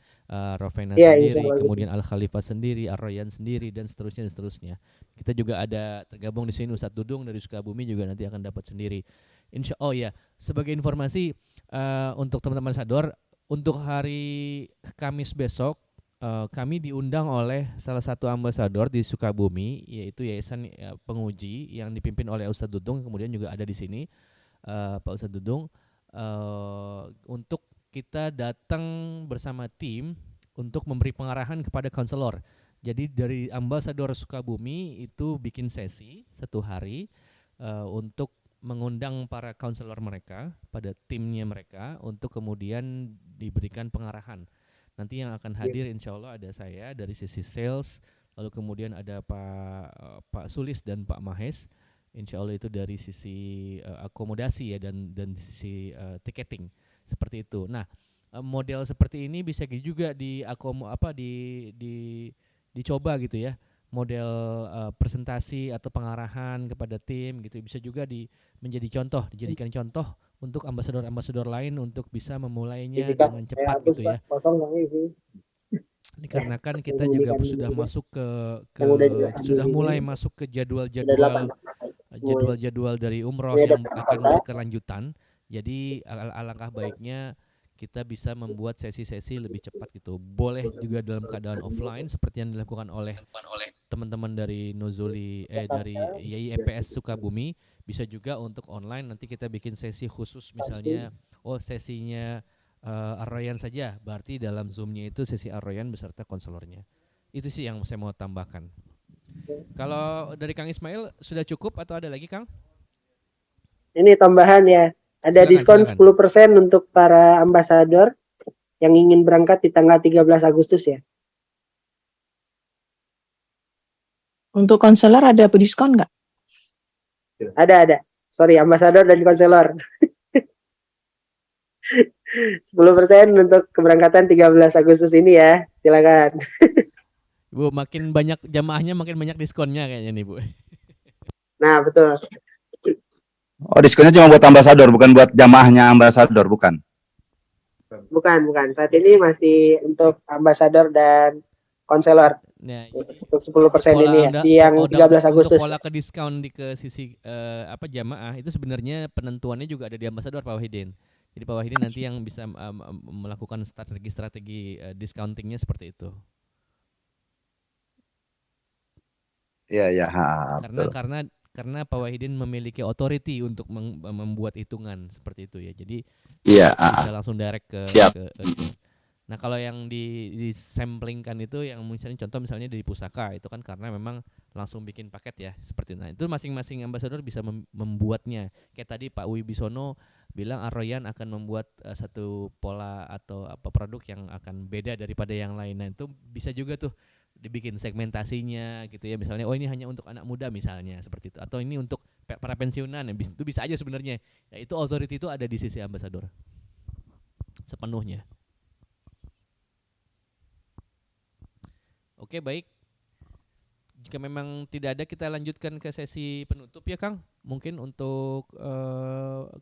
Rovena sendiri, kemudian Al Khalifah sendiri, Ar-Royan sendiri dan seterusnya. Kita juga ada tergabung di sini Ustadz Dudung dari Sukabumi juga nanti akan dapat sendiri. Ya, sebagai informasi untuk teman-teman ambasador, untuk hari Kamis besok kami diundang oleh salah satu ambasador di Sukabumi, yaitu Yayasan Penguji yang dipimpin oleh Ustadz Dudung, kemudian juga ada di sini Pak Ustadz Dudung, untuk kita datang bersama tim untuk memberi pengarahan kepada konselor. Jadi dari ambasador Sukabumi itu bikin sesi 1 hari untuk mengundang para konselor mereka pada timnya mereka untuk kemudian diberikan pengarahan. Nanti yang akan hadir insya Allah ada saya dari sisi sales, lalu kemudian ada Pak Sulis dan Pak Mahes, insya Allah itu dari sisi akomodasi ya dan sisi tiketing seperti itu. Nah model seperti ini bisa juga dicoba gitu ya, model presentasi atau pengarahan kepada tim gitu bisa juga dijadikan contoh untuk ambasador lain untuk bisa memulainya dengan cepat gitu ya. Dikarenakan kita juga sudah masuk sudah mulai masuk ke jadwal dari umroh yang akan berkelanjutan. Jadi alangkah baiknya kita bisa membuat sesi-sesi lebih cepat gitu. Boleh juga dalam keadaan offline seperti yang dilakukan oleh teman-teman dari dari YIEPS Sukabumi, bisa juga untuk online nanti kita bikin sesi khusus misalnya sesinya Ar-Royan saja, berarti dalam Zoom-nya itu sesi Ar-Royan beserta konselornya. Itu sih yang saya mau tambahkan. Kalau dari Kang Ismail sudah cukup atau ada lagi Kang? Ini tambahan ya. Ada diskon 10% untuk para ambasador yang ingin berangkat di tanggal 13 Agustus ya. Untuk konselor ada diskon nggak? Ada. Sorry, ambasador dan konselor. 10% untuk keberangkatan 13 Agustus ini ya. Silakan. Bu, makin banyak jamaahnya makin banyak diskonnya kayaknya nih, Bu. Nah, betul. Oh, diskonnya cuma buat ambasador, bukan buat jamaahnya ambasador, bukan? Bukan. Saat ini masih untuk ambasador dan konselor. Nah, untuk 10% ini ya, di yang 13 Agustus. Untuk pola ke diskon ke sisi jamaah itu sebenarnya penentuannya juga ada di ambasador Pak Wahidin. Jadi Pak Wahidin nanti yang bisa melakukan strategi discountingnya seperti itu. Iya. Karena Pak Wahidin memiliki authority untuk membuat hitungan seperti itu ya. Jadi bisa langsung direct ke. Nah kalau yang disamplingkan itu yang misalnya dari pusaka itu kan karena memang langsung bikin paket ya seperti itu. Nah itu masing-masing ambasador bisa membuatnya. Kayak tadi Pak Wibisono bilang Ar-Royan akan membuat satu pola atau produk yang akan beda daripada yang lain. Nah itu bisa juga tuh dibikin segmentasinya gitu ya, misalnya ini hanya untuk anak muda misalnya seperti itu, atau ini untuk para pensiunan, itu bisa aja sebenarnya ya. Itu authority itu ada di sisi ambasador sepenuhnya. Oke, baik, jika memang tidak ada kita lanjutkan ke sesi penutup ya Kang, mungkin untuk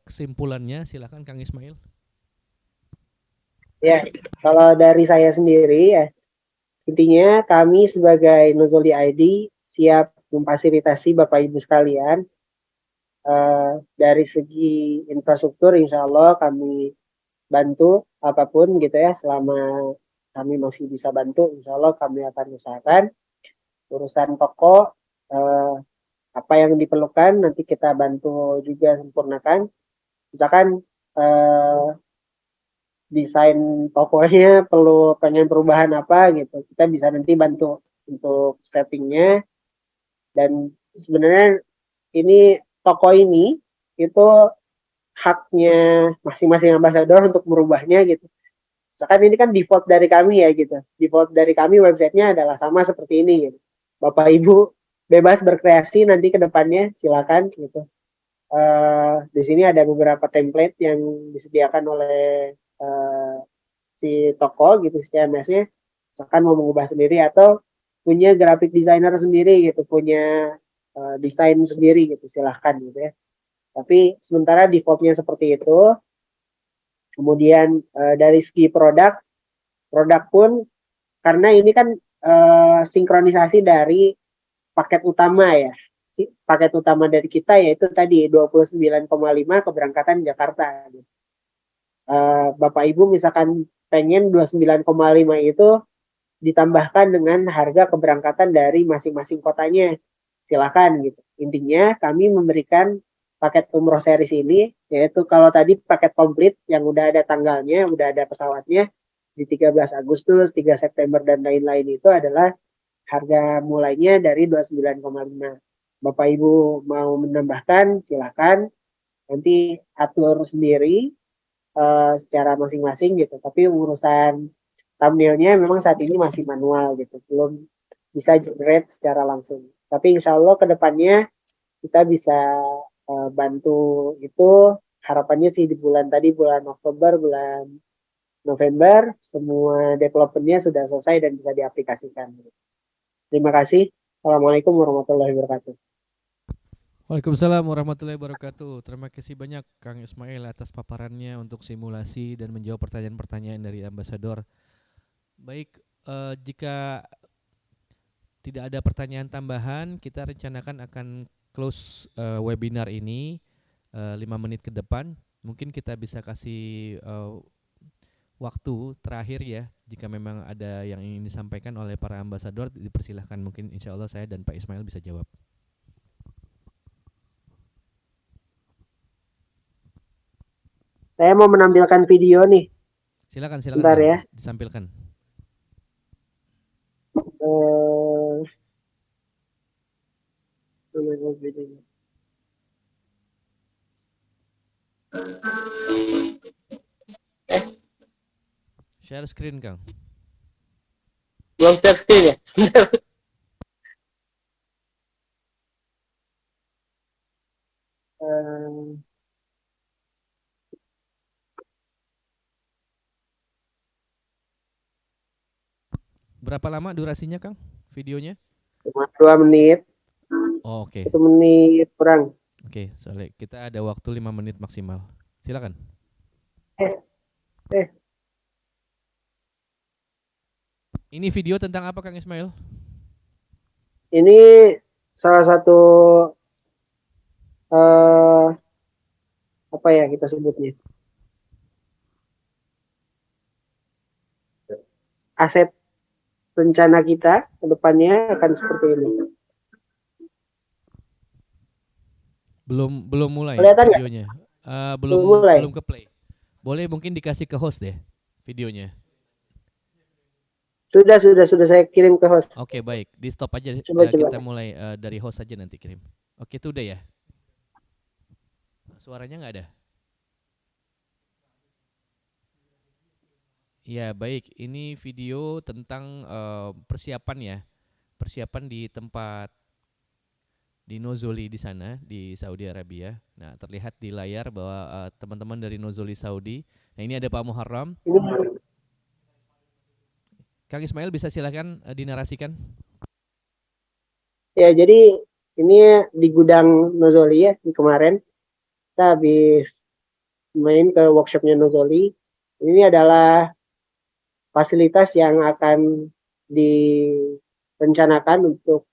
kesimpulannya silakan Kang Ismail. Ya, kalau dari saya sendiri ya, intinya kami sebagai Nozoli ID siap memfasilitasi Bapak Ibu sekalian. Dari segi infrastruktur insya Allah kami bantu apapun gitu ya, selama kami masih bisa bantu insya Allah kami akan usahakan. Urusan toko apa yang diperlukan nanti kita bantu juga sempurnakan. Misalkan desain tokonya pengen perubahan apa gitu, kita bisa nanti bantu untuk settingnya. Dan sebenarnya ini toko ini itu haknya masing-masing ambasador untuk merubahnya gitu. Misalkan ini kan default dari kami ya gitu, default dari kami websitenya adalah sama seperti ini gitu. Bapak Ibu bebas berkreasi nanti ke depannya, silakan gitu. Di sini ada beberapa template yang disediakan oleh si toko gitu, si CMS-nya. Misalkan mau mengubah sendiri atau punya graphic designer sendiri gitu, punya desain sendiri gitu, silahkan gitu ya. Tapi sementara defaultnya seperti itu. Kemudian dari segi produk pun karena ini kan sinkronisasi dari paket utama ya. Paket utama dari kita yaitu tadi 29,5 keberangkatan Jakarta. Bapak Ibu misalkan pengen 29,5 itu ditambahkan dengan harga keberangkatan dari masing-masing kotanya, silakan gitu. Intinya kami memberikan paket umroh series ini, yaitu kalau tadi paket komplit yang udah ada tanggalnya, udah ada pesawatnya di 13 Agustus, 3 September dan lain-lain itu adalah harga mulainya dari 29,5. Bapak Ibu mau menambahkan silakan, nanti atur sendiri secara masing-masing gitu. Tapi urusan thumbnailnya memang saat ini masih manual gitu, belum bisa generate secara langsung. Tapi insya Allah kedepannya kita bisa bantu itu. Harapannya sih di bulan Oktober, bulan November semua developmentnya sudah selesai dan bisa diaplikasikan. Terima kasih. Assalamualaikum warahmatullahi wabarakatuh. Waalaikumsalam warahmatullahi wabarakatuh. Terima kasih banyak Kang Ismail atas paparannya untuk simulasi dan menjawab pertanyaan-pertanyaan dari ambasador. Baik, jika tidak ada pertanyaan tambahan, kita rencanakan akan close webinar ini 5 menit ke depan. Mungkin kita bisa kasih waktu terakhir ya, jika memang ada yang ingin disampaikan oleh para ambasador, dipersilahkan. Mungkin insya Allah saya dan Pak Ismail bisa jawab. Saya mau menampilkan video nih. Silakan Bentar ya. Disampilkan. Share screen, Kang. Belum share screen ya? Berapa lama durasinya, Kang, videonya? Cuma 2 menit. Oh, oke. 1 menit kurang. Oke, soalnya kita ada waktu 5 menit maksimal. Silakan. Ini video tentang apa, Kang Ismail? Ini salah satu apa ya kita sebutnya? Aset rencana kita ke depannya akan seperti ini. Belum mulai Kelihatan videonya. Belum ke play. Boleh mungkin dikasih ke host deh videonya. Sudah saya kirim ke host. Oke, baik. Di stop aja. Coba. Kita mulai dari host saja nanti kirim. Oke, itu udah ya. Suaranya nggak ada. Ya, baik. Ini video tentang persiapan ya. Persiapan di tempat di Nozoli di sana di Saudi Arabia. Nah, terlihat di layar bahwa teman-teman dari Nozoli Saudi. Nah, ini ada Pak Muharram. Kang Ismail bisa silakan dinarasikan. Ya, jadi ini di gudang Nozoli ya, kemarin kita habis main ke workshopnya Nozoli. Ini adalah fasilitas yang akan direncanakan untuk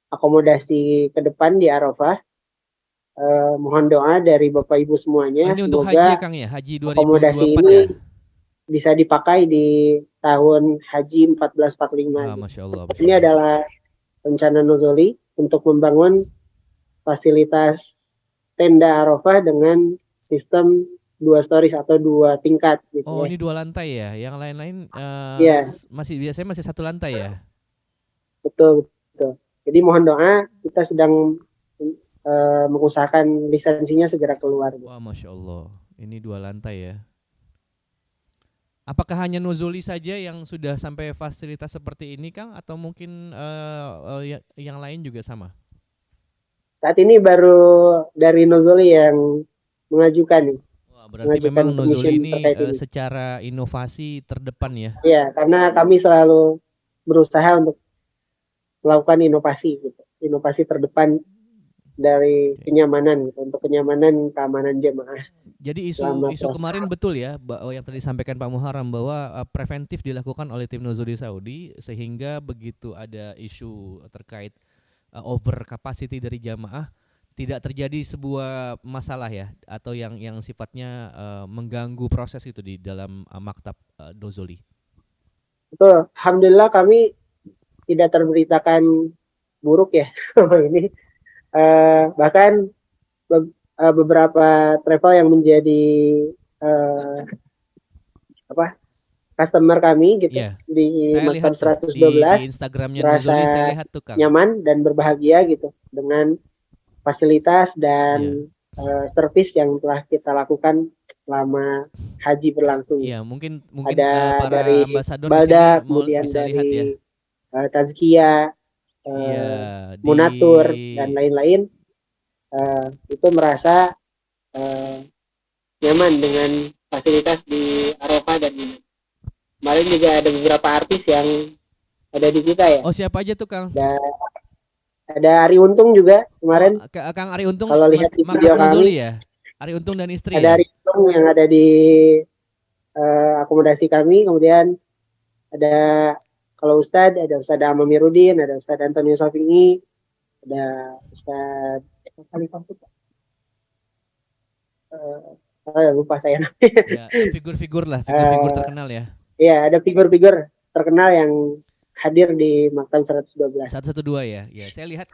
akomodasi ke depan di Arafah. Mohon doa dari Bapak Ibu semuanya. Ini untuk haji semoga ya Kang ya, haji akomodasi 2024 ini ya. bisa dipakai di tahun Haji 1445. Ah, Masya Allah. Ini adalah rencana Nuzuli untuk membangun fasilitas tenda Arafah dengan sistem 2 stories atau 2 tingkat gitu Oh, ya. ini 2 lantai ya. Yang lain-lain Iya. biasanya masih 1 lantai ya. Betul. Jadi mohon doa, kita sedang mengusahakan lisensinya segera keluar. Wah, Masya Allah. Ini 2 lantai ya. Apakah hanya Nuzuli saja yang sudah sampai fasilitas seperti ini, Kang? Atau mungkin yang lain juga sama? Saat ini baru dari Nuzuli yang mengajukan nih. Wah, berarti memang Nuzuli ini secara inovasi terdepan ya? Iya, karena kami selalu berusaha untuk melakukan inovasi gitu. Inovasi terdepan dari kenyamanan gitu, untuk kenyamanan keamanan jemaah. Jadi isu kemarin betul ya, yang tadi disampaikan Pak Muharram bahwa preventif dilakukan oleh tim Nuzuli Saudi sehingga begitu ada isu terkait over capacity dari jamaah tidak terjadi sebuah masalah ya, atau yang sifatnya mengganggu proses itu di dalam maktab Nuzuli. Betul, alhamdulillah kami tidak terberitakan buruk ya ini. Bahkan beberapa travel yang menjadi customer kami gitu di Maktab 112 di Instagramnya Nuzuli saya lihat tuh Kang, nyaman dan berbahagia gitu dengan fasilitas dan servis yang telah kita lakukan selama haji berlangsung. Iya, mungkin ada para dari ambasador Balda, di sini kemudian bisa dari lihat ya. Tazkiyah, Munatur dan lain-lain, itu merasa nyaman dengan fasilitas di Arafah dan ini. Kemarin juga ada beberapa artis yang ada di kita ya. Oh, siapa aja tuh Kang? Ada Ari Untung juga kemarin. Kang Ari Untung kalau lihat di video Nuzuli kami ya. Ari Untung dan istri. Ada ya? Ari Untung yang ada di akomodasi kami, kemudian ada kalau Ustadz, ada Ustadz Amamirudin, ada Ustadz Antonio Sofi'i, ada Ustadz lupa saya namanya. Ya, figur-figur lah, figur-figur terkenal ya. Iya, ada figur-figur terkenal yang hadir di Maktab 112. 112 ya. Ya, saya lihat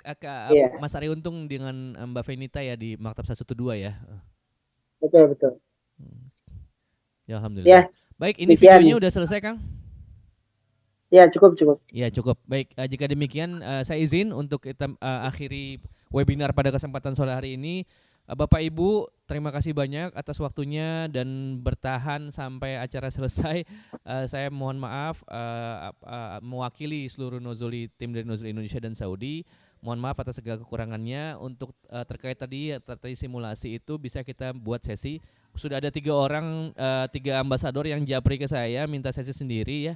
Mas Ari Untung dengan Mbak Venita ya di Maktab 112 ya. Betul. Ya, alhamdulillah. Ya, baik, ini videonya udah selesai, Kang? Ya, cukup. Ya, cukup. Baik, jika demikian saya izin untuk kita akhiri webinar pada kesempatan sore hari ini. Bapak Ibu, terima kasih banyak atas waktunya dan bertahan sampai acara selesai. Saya mohon maaf mewakili seluruh Nuzuli, tim dari Nuzuli Indonesia dan Saudi. Mohon maaf atas segala kekurangannya. Untuk terkait tadi simulasi itu bisa kita buat sesi. Sudah ada 3 orang, 3 ambasador yang japri ke saya minta sesi sendiri ya.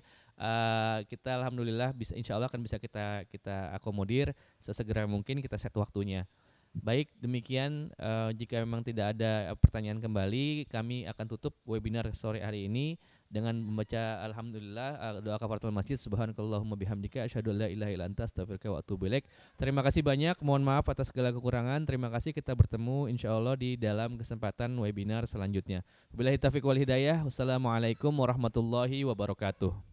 Kita alhamdulillah bisa, insya Allah akan bisa kita akomodir sesegera mungkin, kita set waktunya. Baik, demikian jika memang tidak ada pertanyaan kembali, kami akan tutup webinar sore hari ini dengan membaca alhamdulillah doa kafaratul masjid, subhanakallahumma bihamdika asyhadu an la ilaha illa anta astaghfiruka wa atubu ilaik. Terima kasih banyak, mohon maaf atas segala kekurangan. Terima kasih, kita bertemu insyaallah di dalam kesempatan webinar selanjutnya. Wabillahi taufiq wal hidayah. Wassalamualaikum warahmatullahi wabarakatuh.